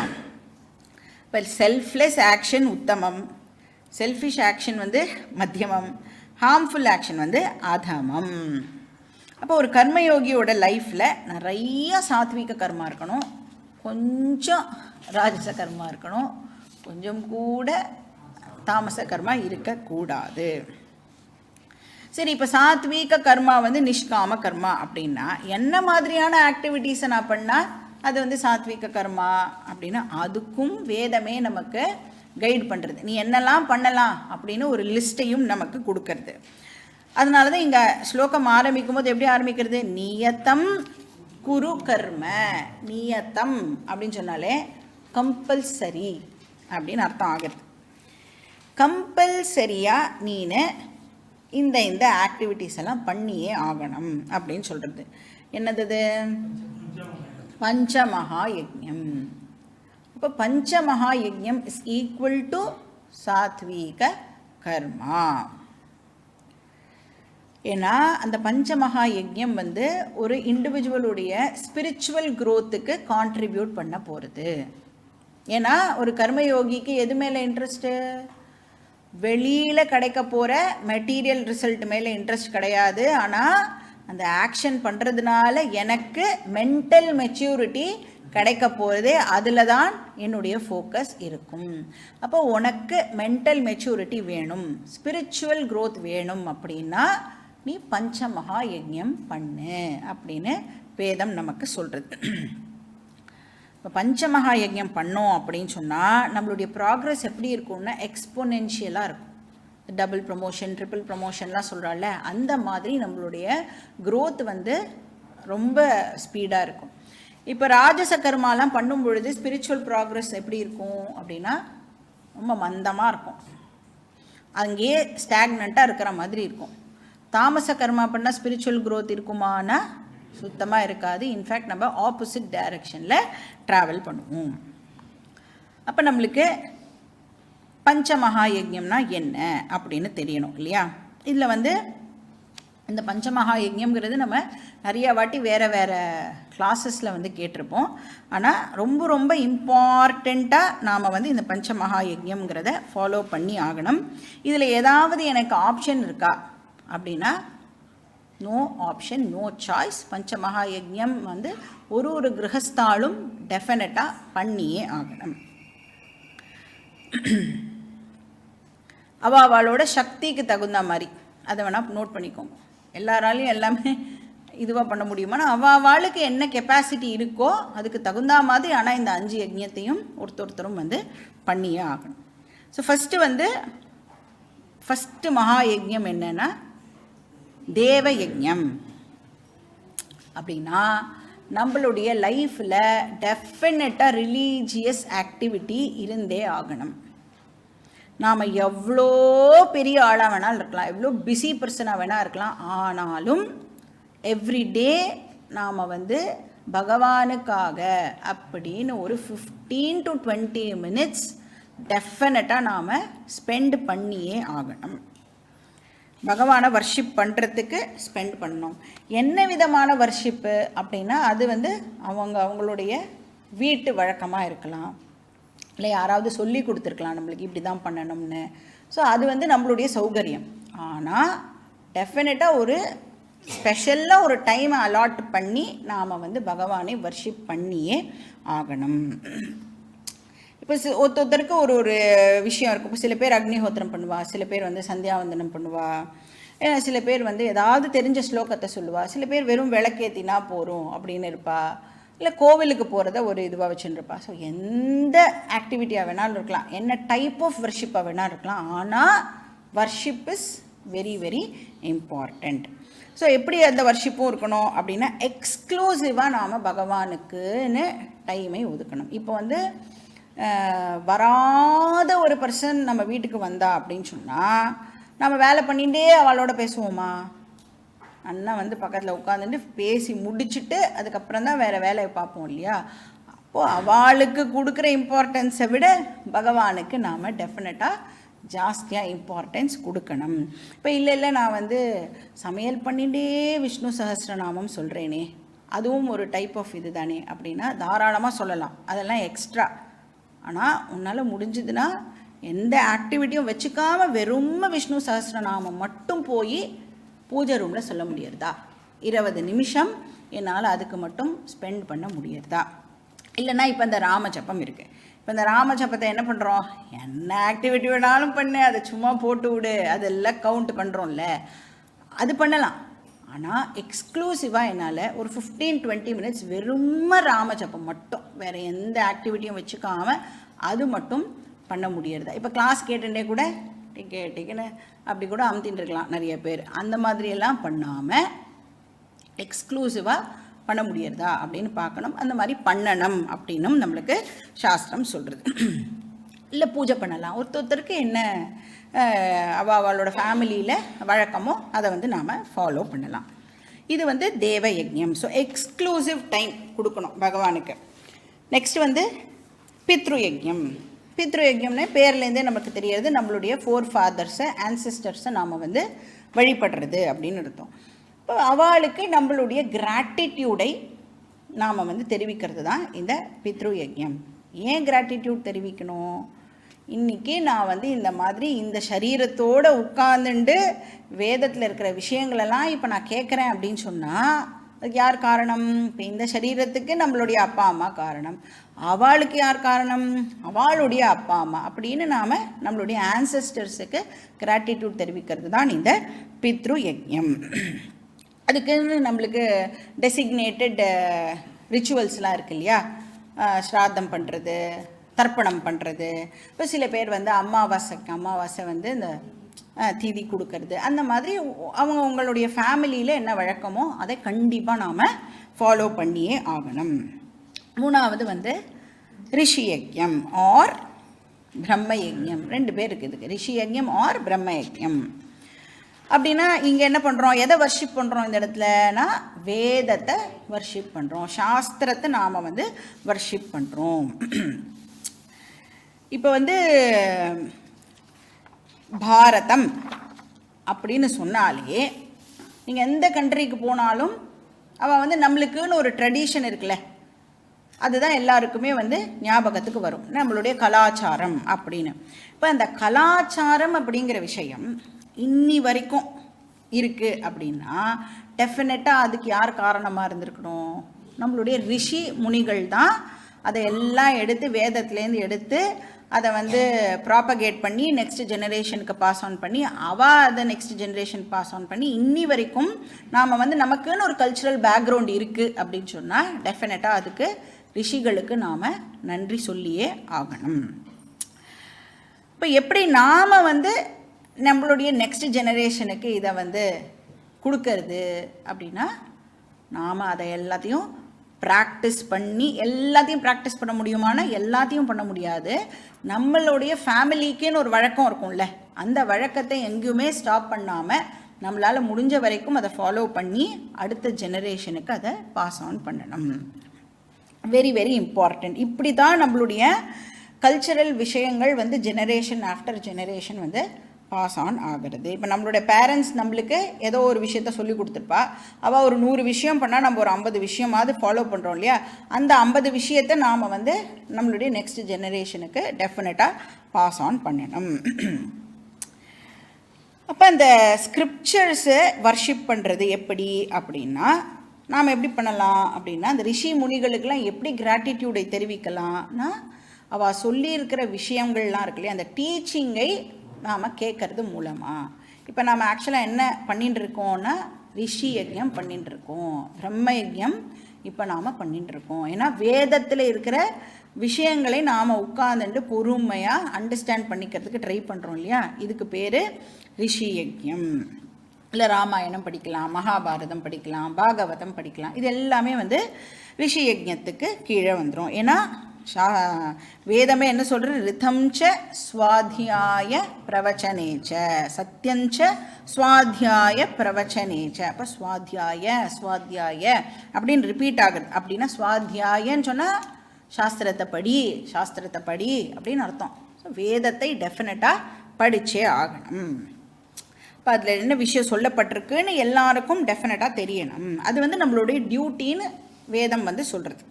இப்போ செல்ஃப்லெஸ் ஆக்ஷன் உத்தமம், செல்ஃபிஷ் ஆக்ஷன் வந்து மத்தியமம், ஹார்ம்ஃபுல் ஆக்ஷன் வந்து அதமம். அப்போ ஒரு கர்மயோகியோட லைஃப்பில் நிறைய சாத்விக கர்மா இருக்கணும், கொஞ்சம் ராஜச கர்மா இருக்கணும், கொஞ்சம் கூட தாமச கர்மா இருக்கக்கூடாது. சரி, இப்போ சாத்விக கர்மா வந்து நிஷ்காம கர்மா அப்படின்னா என்ன மாதிரியான ஆக்டிவிட்டீஸை நான் பண்ணால் அது வந்து சாத்விக கர்மா அப்படின்னா அதுக்கும் வேதமே நமக்கு கைட் பண்ணுறது. நீ என்னெல்லாம் பண்ணலாம் அப்படின்னு ஒரு லிஸ்ட்டையும் நமக்கு கொடுக்கறது. அதனால தான் இங்கே ஸ்லோகம் ஆரம்பிக்கும் போது எப்படி ஆரம்பிக்கிறது? நியத்தம் குரு கர்ம. நியத்தம் அப்படின்னு சொன்னாலே கம்பல்சரி அப்படின்னு அர்த்தம் ஆகிறது. கம்பல்சரியாக நீனு இந்த ஆக்டிவிட்டீஸ் எல்லாம் பண்ணியே ஆகணும் அப்படின்னு சொல்கிறது. என்னது? பஞ்சமகா யஜ்ஞம். இப்போ பஞ்சமகா யஜ்ஞம் இஸ் ஈக்குவல் டு சாத்வீக கர்மா. ஏன்னா அந்த பஞ்சமகா யஜ்ஞம் வந்து ஒரு இண்டிவிஜுவலுடைய ஸ்பிரிச்சுவல் க்ரோத்துக்கு கான்ட்ரிபியூட் பண்ண போகிறது. ஏன்னா ஒரு கர்மயோகிக்கு எது மேலே இன்ட்ரெஸ்ட்டு? வெளியில் கிடைக்க போகிற மெட்டீரியல் ரிசல்ட் மேலே இன்ட்ரெஸ்ட் கிடையாது. ஆனால் அந்த ஆக்ஷன் பண்ணுறதுனால எனக்கு மென்டல் மெச்சூரிட்டி கிடைக்க போகிறதே, அதில் தான் என்னுடைய ஃபோக்கஸ் இருக்கும். அப்போ உனக்கு மென்டல் மெச்சூரிட்டி வேணும், ஸ்பிரிச்சுவல் க்ரோத் வேணும் அப்படின்னா நீ பஞ்சமகா யஜ்ஞம் பண்ணு அப்படின்னு வேதம் நமக்கு சொல்கிறது. இப்போ பஞ்சமகா யஜ்ஞம் பண்ணோம் அப்படின்னு சொன்னால் நம்மளுடைய ப்ராக்ரஸ் எப்படி இருக்கும்னா எக்ஸ்போனென்ஷியலாக இருக்கும். டபுள் ப்ரமோஷன், ட்ரிபிள் ப்ரமோஷன்லாம் சொல்கிறாள்ல, அந்த மாதிரி நம்மளுடைய க்ரோத் வந்து ரொம்ப ஸ்பீடாக இருக்கும். இப்போ ராஜச கர்மாலாம் பண்ணும் பொழுது ஸ்பிரிச்சுவல் ப்ராக்ரஸ் எப்படி இருக்கும் அப்படின்னா ரொம்ப மந்தமாக இருக்கும், அங்கேயே ஸ்டாக்னண்ட்டாக இருக்கிற மாதிரி இருக்கும். தாமச கர்மா பண்ணால் ஸ்பிரிச்சுவல் க்ரோத் இருக்குமானா சுத்தமாக இருக்காது. இன்ஃபேக்ட் நம்ம ஆப்போசிட் டைரக்ஷனில் ட்ராவல் பண்ணுவோம். அப்போ நம்மளுக்கு பஞ்சமகா யஜ்ஞம்னா என்ன அப்படின்னு தெரியணும் இல்லையா? இதில் வந்து இந்த பஞ்சமகா யஜ்ஞம்ங்கிறது நம்ம நிறைய வாட்டி வேறு வேறு கிளாஸஸில் வந்து கேட்டிருப்போம். ஆனால் ரொம்ப ரொம்ப இம்பார்ட்டண்ட்டாக நாம் வந்து இந்த பஞ்சமகா யஜ்ஞம்ங்கிறத ஃபாலோ பண்ணி ஆகணும். இதில் ஏதாவது எனக்கு ஆப்ஷன் இருக்கா அப்படின்னா நோ ஆப்ஷன், நோ சாய்ஸ். பஞ்சமகா யஜ்ஞம் வந்து ஒரு கிரகஸ்தாலும் டெஃபினட்டாக பண்ணியே ஆகணும். அவளோட சக்திக்கு தகுந்த மாதிரி அதை வேணால் நோட் பண்ணிக்கோங்க. எல்லாராலையும் எல்லாமே இதுவாக பண்ண முடியுமானா அவளுக்கு என்ன கெப்பாசிட்டி இருக்கோ அதுக்கு தகுந்த மாதிரி. ஆனால் இந்த 5 யஜ்ஞத்தையும் ஒருத்தரும் வந்து பண்ணியே ஆகணும். ஸோ ஃபஸ்ட்டு மகா யஜ்ஞம் என்னன்னா தேவ யஜ்ஞம். அப்படின்னா நம்மளுடைய லைஃப்பில் டெஃபினட்டாக ரிலீஜியஸ் ஆக்டிவிட்டி இருந்தே ஆகணும். நாம் எவ்வளோ பெரிய ஆளாக வேணாலும் இருக்கலாம், எவ்வளோ பிஸி பர்சனாக வேணால் இருக்கலாம், ஆனாலும் எவ்ரிடே நாம் வந்து பகவானுக்காக அப்படின்னு ஒரு 15 to 20 minutes டெஃபினட்டாக நாம் ஸ்பெண்ட் பண்ணியே ஆகணும். பகவானை வர்ஷிப் பண்ணுறதுக்கு ஸ்பெண்ட் பண்ணணும். என்ன விதமான வர்ஷிப்பு அப்படின்னா அது வந்து அவங்களுடைய வீட்டு வழக்கமாக இருக்கலாம், இல்லை யாராவது சொல்லி கொடுத்துருக்கலாம் நம்மளுக்கு இப்படி தான் பண்ணணும்னு. ஸோ அது வந்து நம்மளுடைய சௌகரியம். ஆனால் டெஃபினட்டாக ஒரு ஸ்பெஷலாக ஒரு டைமை அலாட் பண்ணி நாம் வந்து பகவானை வர்ஷிப் பண்ணியே ஆகணும். இப்போ ஒருத்தருக்கு ஒரு விஷயம் இருக்கும். இப்போ சில பேர் அக்னிஹோத்திரம் பண்ணுவா, சில பேர் வந்து சந்தியாவந்தனம் பண்ணுவா, சில பேர் வந்து ஏதாவது தெரிஞ்ச ஸ்லோகத்தை சொல்லுவா, சில பேர் வெறும் விளக்கேற்றினா போகிறோம் அப்படின்னு இருப்பா, இல்லை கோவிலுக்கு போகிறத ஒரு இதுவாக வச்சுருப்பா. ஸோ எந்த ஆக்டிவிட்டியாக வேணாலும் இருக்கலாம், என்ன டைப் ஆஃப் வர்ஷிப்பாக வேணாலும் இருக்கலாம், ஆனால் worship is very very important. So எப்படி அந்த வர்ஷிப்பும் இருக்கணும் அப்படின்னா எக்ஸ்க்ளூசிவாக நாம் பகவானுக்குன்னு டைமை ஒதுக்கணும். இப்போ வந்து வராத ஒரு பர்சன் நம்ம வீட்டுக்கு வந்தா அப்படின்னு சொன்னால் நம்ம வேலை பண்ணிகிட்டே அவளோட பேசுவோமா? அண்ணா வந்து பக்கத்தில் உட்காந்துட்டு பேசி முடிச்சுட்டு அதுக்கப்புறம் தான் வேறு வேலையை பார்ப்போம் இல்லையா? அப்போது அவளுக்கு கொடுக்குற இம்பார்ட்டன்ஸை விட பகவானுக்கு நாம் டெஃபினட்டாக ஜாஸ்தியாக இம்பார்ட்டன்ஸ் கொடுக்கணும். இப்போ இல்லை நான் வந்து சமையல் பண்ணிகிட்டே விஷ்ணு சஹஸ்ரநாமம் சொல்கிறேனே, அதுவும் ஒரு டைப் ஆஃப் இது தானே அப்படின்னா தாராளமாக சொல்லலாம், அதெல்லாம் எக்ஸ்ட்ரா. ஆனால் உன்னால் முடிஞ்சதுன்னா எந்த ஆக்டிவிட்டியும் வச்சுக்காமல் வெறும் விஷ்ணு சஹஸ்ரநாமம் மட்டும் போய் பூஜை ரூமில் சொல்ல முடியறதா? 20 நிமிஷம் என்னால் அதுக்கு மட்டும் ஸ்பெண்ட் பண்ண முடியறதா? இல்லைன்னா இப்போ இந்த ராமஜபம் இருக்குது. இப்போ இந்த ராமஜபத்தை என்ன பண்ணுறோம்? என்ன ஆக்டிவிட்டி வேணாலும் பண்ணு, அதை சும்மா போட்டு விடு, அதெல்லாம் கவுண்ட் பண்ணுறோம்ல, அது பண்ணலாம். ஆனால் எக்ஸ்க்ளூசிவாக என்னால் ஒரு 15-20 minutes வெறும் ராமஜபம் மட்டும், வேறு எந்த ஆக்டிவிட்டியும் வச்சுக்காமல் அது மட்டும் பண்ண முடியறதா? இப்போ கிளாஸ் கேட்டுட்டே கூட டிக்கெட்டுன்னு அப்படி கூட அமுத்தின்னு இருக்கலாம் நிறைய பேர். அந்த மாதிரியெல்லாம் பண்ணாமல் எக்ஸ்க்ளூசிவாக பண்ண முடியறதா அப்படின்னு பார்க்கணும். அந்த மாதிரி பண்ணணும் அப்படின்னும் நம்மளுக்கு சாஸ்திரம் சொல்கிறது. இல்லை பூஜை பண்ணலாம், ஒருத்தருக்கு என்ன அவளோட ஃபேமிலியில் வழக்கமோ அதை வந்து நாம் ஃபாலோ பண்ணலாம். இது வந்து தேவ யஜ்ஞம். ஸோ எக்ஸ்க்ளூசிவ் டைம் கொடுக்கணும் பகவானுக்கு. நெக்ஸ்ட் வந்து பித்ரு யஜ்ஞம். பித்ரு யஜ்ஞம்னே பேர்லேருந்தே நமக்கு தெரியாது, நம்மளுடைய ஃபோர்ஃபாதர்ஸை ஆன்சிஸ்டர்ஸை நாம் வந்து வழிபடுறது அப்படின்னு அர்த்தம். இப்போ அவளுக்கு நம்மளுடைய கிராட்டிடியூடை நாம் வந்து தெரிவிக்கிறது தான் இந்த பித்ரு யஜ்ஞம். ஏன் கிராட்டிடியூட் தெரிவிக்கணும்? இன்றைக்கி நான் வந்து இந்த மாதிரி இந்த சரீரத்தோடு உட்கார்ந்துண்டு வேதத்தில் இருக்கிற விஷயங்களெல்லாம் இப்போ நான் கேட்குறேன் அப்படின்னு சொன்னால் அதுக்கு யார் காரணம்? இப்போ இந்த சரீரத்துக்கு நம்மளுடைய அப்பா அம்மா காரணம், அவளுக்கு யார் காரணம்? அவளுடைய அப்பா அம்மா. அப்படின்னு நாம் நம்மளுடைய ஆன்சஸ்டர்ஸுக்கு கிராட்டிடியூட் தெரிவிக்கிறது தான் இந்த பித்ரு யஜ்ஞம். அதுக்குன்னு நம்மளுக்கு டெசிக்னேட்டட் ரிச்சுவல்ஸ்லாம் இருக்கு இல்லையா? ஸ்ராத்தம் பண்ணுறது, தர்ப்பணம் பண்ணுறது. இப்போ சில பேர் வந்து அமாவாசை வந்து இந்த தீதி கொடுக்கறது, அந்த மாதிரி அவங்க உங்களுடைய ஃபேமிலியில் என்ன வழக்கமோ அதை கண்டிப்பாக நாம் ஃபாலோ பண்ணியே ஆகணும். மூணாவது வந்து ரிஷி யஜ்ஞம் ஆர் பிரம்ம யஜ்ஞம். 2 பேர் இருக்குது, ரிஷி யஜ்ஞம் ஆர் பிரம்ம யஜ்ஞம். அப்படின்னா இங்கே என்ன பண்ணுறோம், எதை வர்ஷிப் பண்ணுறோம் இந்த இடத்துலனா? வேதத்தை வர்ஷிப் பண்ணுறோம், சாஸ்திரத்தை நாம் வந்து வர்ஷிப் பண்ணுறோம். இப்போ வந்து பாரதம் அப்படின்னு சொன்னாலே நீங்கள் எந்த கண்ட்ரிக்கு போனாலும் அவள் வந்து நம்மளுக்குன்னு ஒரு ட்ரெடிஷன் இருக்குல்ல, அதுதான் எல்லாருக்குமே வந்து ஞாபகத்துக்கு வரும், நம்மளுடைய கலாச்சாரம் அப்படின்னு. இப்போ அந்த கலாச்சாரம் அப்படிங்கிற விஷயம் இன்னி வரைக்கும் இருக்குது அப்படின்னா டெஃபினட்டாக அதுக்கு யார் காரணமாக இருந்திருக்கணும்? நம்மளுடைய ரிஷி முனிகள் தான் அதை எல்லாம் எடுத்து வேதத்துலேருந்து எடுத்து அதை வந்து ப்ராப்பகேட் பண்ணி நெக்ஸ்ட் ஜெனரேஷனுக்கு பாஸ் ஆன் பண்ணி அதை நெக்ஸ்ட் ஜெனரேஷன் பாஸ் ஆன் பண்ணி இன்னி வரைக்கும் நாம் வந்து நமக்குன்னு ஒரு கல்ச்சுரல் பேக்ரவுண்ட் இருக்குது அப்படின்னு சொன்னால் டெஃபினட்டாக அதுக்கு ரிஷிகளுக்கு நாம் நன்றி சொல்லியே ஆகணும். இப்போ எப்படி நாம் வந்து நம்மளுடைய நெக்ஸ்ட் ஜெனரேஷனுக்கு இதை வந்து கொடுக்கறது அப்படின்னா, நாம் அதை எல்லாத்தையும் ப்ராக்டிஸ் பண்ணி, எல்லாத்தையும் ப்ராக்டிஸ் பண்ண முடியுமானா எல்லாத்தையும் பண்ண முடியாது. நம்மளுடைய ஃபேமிலிக்குன்னு ஒரு வழக்கம் இருக்கும்ல, அந்த வழக்கத்தை எங்கேயுமே ஸ்டாப் பண்ணாமல் நம்மளால் முடிஞ்ச வரைக்கும் அதை ஃபாலோ பண்ணி அடுத்த ஜெனரேஷனுக்கு அதை பாஸ் ஆன் பண்ணணும். Very very important. இப்படி தான் நம்மளுடைய கல்ச்சரல் விஷயங்கள் வந்து ஜெனரேஷன் ஆஃப்டர் ஜெனரேஷன் வந்து பாஸ் ஆன் ஆகிறது. இப்போ நம்மளுடைய பேரண்ட்ஸ் நம்மளுக்கு ஏதோ ஒரு விஷயத்த சொல்லி கொடுத்துருப்பா, அவள் ஒரு 100 விஷயம் பண்ணால் நம்ம ஒரு 50 விஷயமாவது ஃபாலோ பண்ணுறோம் இல்லையா? அந்த 50 விஷயத்தை நாம் வந்து நம்மளுடைய நெக்ஸ்ட் ஜெனரேஷனுக்கு டெஃபினட்டாக பாஸ் ஆன் பண்ணணும். அப்போ இந்த ஸ்கிரிப்சர்ஸை வர்ஷிப் பண்ணுறது எப்படி அப்படின்னா, நாம் எப்படி பண்ணலாம் அப்படின்னா, அந்த ரிஷி முனிகளுக்கெல்லாம் எப்படி கிராட்டிடியூடை தெரிவிக்கலாம்னா, அவள் சொல்லியிருக்கிற விஷயங்கள்லாம் இருக்கு இல்லையா, அந்த டீச்சிங்கை நாம் கேட்கறது மூலமாக. இப்போ நாம் ஆக்சுவலாக என்ன பண்ணிட்டு இருக்கோம்னா, ரிஷி யஜ்ஞம் பண்ணிட்டு இருக்கோம், பிரம்ம யஜ்ஞம் இப்போ நாம் பண்ணிட்டு இருக்கோம். ஏன்னா வேதத்தில் இருக்கிற விஷயங்களை நாம் உட்கார்ந்துட்டு பொறுமையாக அண்டர்ஸ்டாண்ட் பண்ணிக்கிறதுக்கு ட்ரை பண்ணுறோம் இல்லையா? இதுக்கு பேர் ரிஷி யஜ்ஞம். இல்லை ராமாயணம் படிக்கலாம், மகாபாரதம் படிக்கலாம், பாகவதம் படிக்கலாம், இது எல்லாமே வந்து ரிஷி யஜ்ஞத்துக்கு கீழே வந்துடும். ஏன்னா வேதமே என்ன சொல்கிறது? ரிதம்ச ஸ்வாத்தியாய பிரவச்சனேச்ச, சத்தியஞ்ச ஸ்வாத்தியாய பிரவச்சனேச்ச. அப்போ ஸ்வாத்தியாய அப்படின்னு ரிப்பீட் ஆகுது. அப்படின்னா ஸ்வாத்தியாயன்னு சொன்னால் சாஸ்திரத்தை படி அப்படின்னு அர்த்தம். ஸோ வேதத்தை டெஃபினட்டாக படித்தே ஆகணும். இப்போ அதில் என்ன விஷயம் சொல்லப்பட்டிருக்குன்னு எல்லாருக்கும் டெஃபினட்டாக தெரியணும். அது வந்து நம்மளுடைய டியூட்டின்னு வேதம் வந்து சொல்கிறது.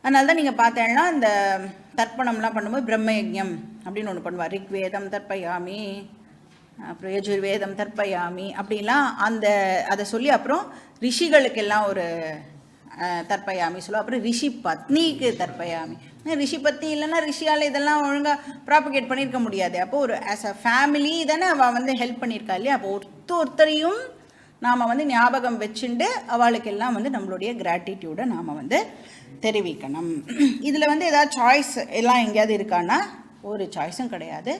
அதனால தான் நீங்கள் பார்த்தேன்னா இந்த தர்ப்பணம்லாம் பண்ணும்போது பிரம்ம யஜ்ஞம் அப்படின்னு ஒன்று பண்ணுவார். ரிக்வேதம் தர்ப்பயாமி, அப்புறம் யஜுர்வேதம் தர்ப்பயாமி அப்படிலாம் அதை சொல்லி அப்புறம் ரிஷிகளுக்கெல்லாம் ஒரு தர்ப்பயாமி சொல்லுவோம். அப்புறம் ரிஷி பத்னிக்கு தர்ப்பயாமி. ரிஷி பத்னி இல்லைன்னா ரிஷியால் இதெல்லாம் ஒழுங்காக ப்ராப்பகேட் பண்ணியிருக்க முடியாது. அப்போது ஒரு ஆஸ் அ ஃபேமிலி தானே அவள் வந்து ஹெல்ப் பண்ணியிருக்கா இல்லையா? அப்போ ஒருத்தரையும் நாம் வந்து ஞாபகம் வச்சுட்டு அவளுக்கெல்லாம் வந்து நம்மளுடைய கிராட்டிடியூடை நாம் வந்து தெரிவிக்கணும். இதில் வந்து ஏதாவது சாய்ஸ் எல்லாம் எங்கேயாவது இருக்கான்னா ஒரு சாய்ஸும் கிடையாது,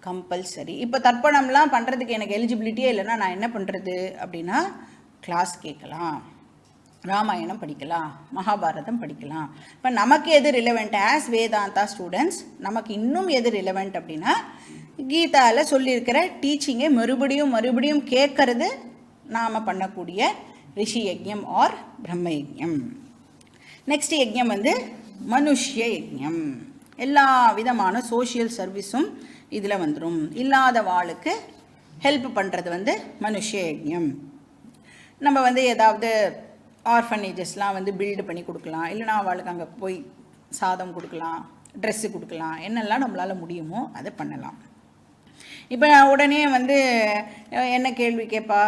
கம்பல்சரி. இப்போ தர்ப்பணம்லாம் பண்ணுறதுக்கு எனக்கு எலிஜிபிலிட்டியே இல்லைன்னா நான் என்ன பண்ணுறது அப்படின்னா, கிளாஸ் கேட்கலாம், ராமாயணம் படிக்கலாம், மகாபாரதம் படிக்கலாம். இப்போ நமக்கு எது ரிலவெண்ட் ஆஸ் வேதாந்தா ஸ்டூடெண்ட்ஸ், நமக்கு இன்னும் எது ரிலவெண்ட் அப்படின்னா கீதாவில் சொல்லியிருக்கிற டீச்சிங்கை மறுபடியும் கேட்கறது நாம் பண்ணக்கூடிய ரிஷி யஜ்ஞம் ஆர் பிரம்ம யஜ்ஞம். நெக்ஸ்ட் யஜ்ஞம் வந்து மனுஷ்ய யஜ்ஞம். எல்லா விதமான சோஷியல் சர்வீஸும் இதில் வந்துடும். இல்லாத வாளுக்கு ஹெல்ப் பண்ணுறது வந்து மனுஷ்ய யஜ்ஞம். நம்ம வந்து ஏதாவது ஆர்ஃபனேஜஸ்லாம் வந்து பில்டு பண்ணி கொடுக்கலாம், இல்லைனா அவளுக்கு அங்கே போய் சாதம் கொடுக்கலாம், ட்ரெஸ்ஸு கொடுக்கலாம், என்னெல்லாம் நம்மளால் முடியுமோ அதை பண்ணலாம். இப்போ உடனே வந்து என்ன கேள்வி கேட்பா,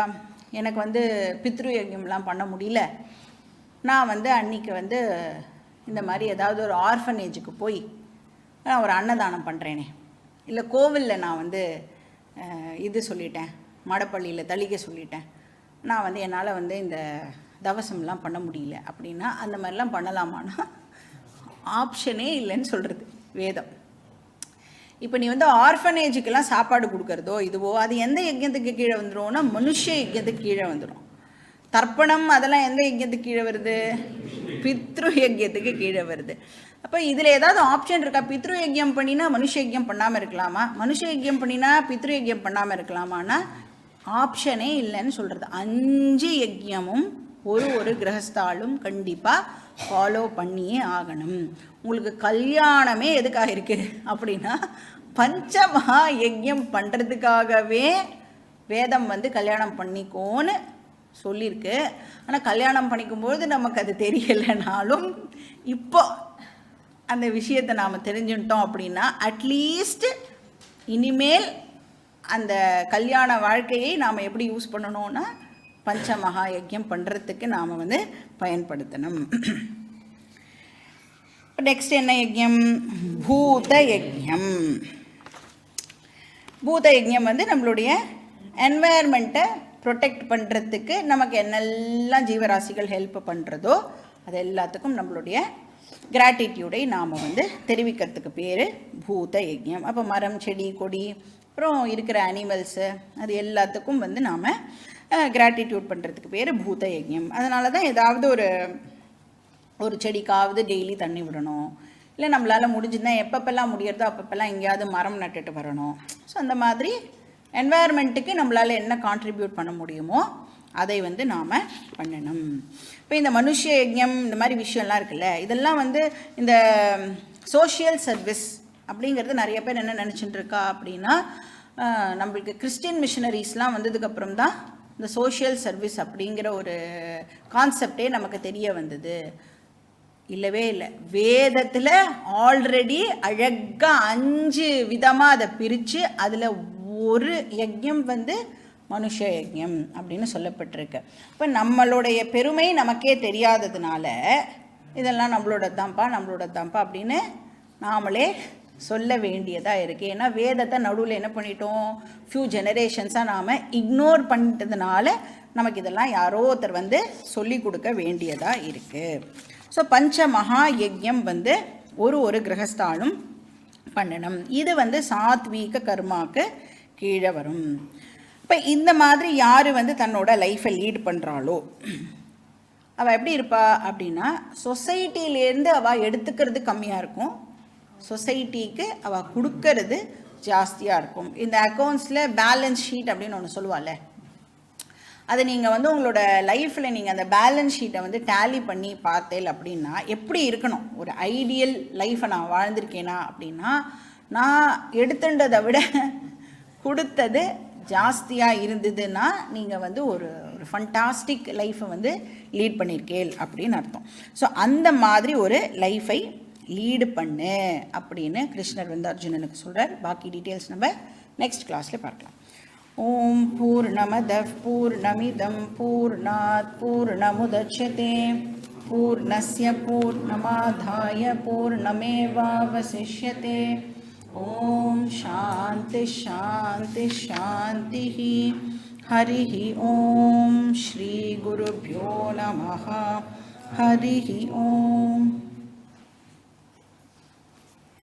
எனக்கு வந்து பித்ரு யஜ்யம்லாம் பண்ண முடியல, நான் வந்து அன்றைக்கி வந்து இந்த மாதிரி ஏதாவது ஒரு ஆர்ஃபனேஜுக்கு போய் நான் ஒரு அன்னதானம் பண்ணுறேனே, இல்லை கோவிலில் நான் வந்து இது சொல்லிட்டேன், மடப்பள்ளியில் தளிக்க சொல்லிட்டேன், நான் வந்து என்னால் வந்து இந்த தவசம்லாம் பண்ண முடியல அப்படின்னா அந்த மாதிரிலாம் பண்ணலாமான்னா ஆப்ஷனே இல்லைன்னு சொல்கிறது வேதம். இப்போ நீ வந்து ஆர்ஃபனேஜுக்கெல்லாம் சாப்பாடு கொடுக்குறதோ இதுவோ அது எந்த யஜ்யத்துக்கு கீழே வந்துடும்னா மனுஷ யஜ்யத்துக்கு கீழே வந்துடும். தர்ப்பணம் அதெல்லாம் எந்த யஜ்யத்துக்கு கீழே வருது? பித்ரு யஜ்யத்துக்கு கீழே வருது. அப்போ இதில் ஏதாவது ஆப்ஷன் இருக்கா? பித்ரு யஜ்யம் பண்ணினா மனுஷ யஜ்யம் பண்ணாமல் இருக்கலாமா, மனுஷ யஜ்யம் பண்ணினா பித்ரு யஜ்யம் பண்ணாமல் இருக்கலாமான்னா ஆப்ஷனே இல்லைன்னு சொல்கிறது. 5 யஜ்யமும் ஒரு கிரகஸ்தாலும் கண்டிப்பாக ஃபாலோ பண்ணியே ஆகணும். உங்களுக்கு கல்யாணமே எதுக்காக இருக்குது அப்படின்னா பஞ்சமகா யஜ்யம் பண்ணுறதுக்காகவே வேதம் வந்து கல்யாணம் பண்ணிக்கோன்னு சொல்லியிருக்கு. ஆனால் கல்யாணம் பண்ணிக்கும்போது நமக்கு அது தெரியலைனாலும் இப்போ அந்த விஷயத்தை நாம் தெரிஞ்சுட்டோம் அப்படின்னா அட்லீஸ்ட் இனிமேல் அந்த கல்யாண வாழ்க்கையை நாம் எப்படி யூஸ் பண்ணணும்னா பஞ்சமகா யஜ்யம் பண்ணுறதுக்கு நாம் வந்து பயன்படுத்தணும். நெக்ஸ்ட் என்ன யஜ்யம்? பூத யஜ்யம். பூத யஜ்யம் வந்து நம்மளுடைய என்வாயர்மெண்ட்டை ப்ரொடெக்ட் பண்ணுறதுக்கு நமக்கு என்னெல்லாம் ஜீவராசிகள் ஹெல்ப் பண்ணுறதோ அது எல்லாத்துக்கும் நம்மளுடைய கிராட்டிடியூடை நாம் வந்து தெரிவிக்கிறதுக்கு பேர் பூத யஜ்யம். அப்போ மரம், செடி, கொடி, அப்புறம் இருக்கிற அனிமல்ஸு அது எல்லாத்துக்கும் வந்து நாம் கிராட்டிடியூட் பண்ணுறதுக்கு பேர் பூத யஜ்யம். அதனால தான் ஏதாவது ஒரு செடிக்காவது டெய்லி தண்ணி விடணும், இல்லை நம்மளால் முடிஞ்சுதுன்னா எப்பப்பெல்லாம் முடியறதோ அப்பப்பெல்லாம் எங்கேயாவது மரம் நட்டுட்டு வரணும். ஸோ அந்த மாதிரி என்வாயர்மெண்ட்டுக்கு நம்மளால் என்ன கான்ட்ரிபியூட் பண்ண முடியுமோ அதை வந்து நாம் பண்ணணும். இப்போ இந்த மனுஷ யஜ்யம் இந்த மாதிரி விஷயம்லாம் இருக்குல்ல, இதெல்லாம் வந்து இந்த சோஷியல் சர்வீஸ் அப்படிங்கிறது நிறைய பேர் என்ன நினச்சிட்டு இருக்கா அப்படின்னா நம்மளுக்கு கிறிஸ்டின் மிஷனரிஸ்லாம் வந்ததுக்கப்புறம் தான் இந்த சோஷியல் சர்வீஸ் அப்படிங்கிற ஒரு கான்செப்டே நமக்கு தெரிய வந்தது. இல்லவே இல்லை. வேதத்தில் ஆல்ரெடி அழகாக 5 விதமாக அதை பிரித்து அதில் ஒரு யஜ்யம் வந்து மனுஷ யஜ்யம் அப்படின்னு சொல்லப்பட்டிருக்கு. இப்போ நம்மளுடைய பெருமை நமக்கே தெரியாததுனால இதெல்லாம் நம்மளோட தான்ப்பா அப்படின்னு நாமளே சொல்ல வேண்டியதாக இருக்குது. ஏன்னா வேதத்தை நடுவில் என்ன பண்ணிட்டோம், ஃபியூ ஜெனரேஷன்ஸாக நாம் இக்னோர் பண்ணிட்டதுனால நமக்கு இதெல்லாம் யாரோ ஒருத்தர் வந்து சொல்லி கொடுக்க வேண்டியதாக இருக்குது. ஸோ பஞ்ச மகா யஜ்யம் வந்து ஒரு கிரகஸ்தாலும் பண்ணணும். இது வந்து சாத்வீக கர்மாவுக்கு கீழே வரும். இப்போ இந்த மாதிரி யார் வந்து தன்னோட லைஃப்பை லீட் பண்ணுறாளோ அவள் எப்படி இருப்பா அப்படின்னா சொசைட்டிலேருந்து அவள் எடுத்துக்கிறது கம்மியாக இருக்கும், சொசைட்டிக்கு அவள் கொடுக்கறது ஜாஸ்தியாக இருக்கும். இந்த அக்கௌண்ட்ஸில் பேலன்ஸ் ஷீட் அப்படின்னு ஒன்று சொல்லுவாள்ல, அதை நீங்கள் வந்து உங்களோட லைஃப்பில் நீங்கள் அந்த பேலன்ஸ் ஷீட்டை வந்து டேலி பண்ணி பார்த்தேல் அப்படின்னா எப்படி இருக்கணும், ஒரு ஐடியல் லைஃப்பை நான் வாழ்ந்திருக்கேனா அப்படின்னா நான் எடுத்துன்றதை விட கொடுத்தது ஜாஸ்தியாக இருந்ததுன்னா நீங்கள் வந்து ஒரு ஃபண்டாஸ்டிக் லைஃப்பை வந்து லீட் பண்ணியிருக்கேள் அப்படின்னு அர்த்தம். ஸோ அந்த மாதிரி ஒரு லைஃப்பை லீடு பண்ணு அப்படின்னு கிருஷ்ணர் வந்து அர்ஜுனனுக்கு சொல்கிறார். பாக்கி டீட்டெயில்ஸ் நம்ம நெக்ஸ்ட் கிளாஸில் பார்க்கலாம். ஓம் பூர்ணமதః பூர்ணமிதம் பூர்ணாத் பூர்ணமுதச்யதே பூர்ணஸ்ய பூர்ணமாதாய பூர்ணமேவாவசிஷ்யதே. ஓம் சாந்தி சாந்தி சாந்தி. ஹரிஹி ஓம் ஸ்ரீ குருப்யோ நமஹ. ஹரிஹி ஓம்.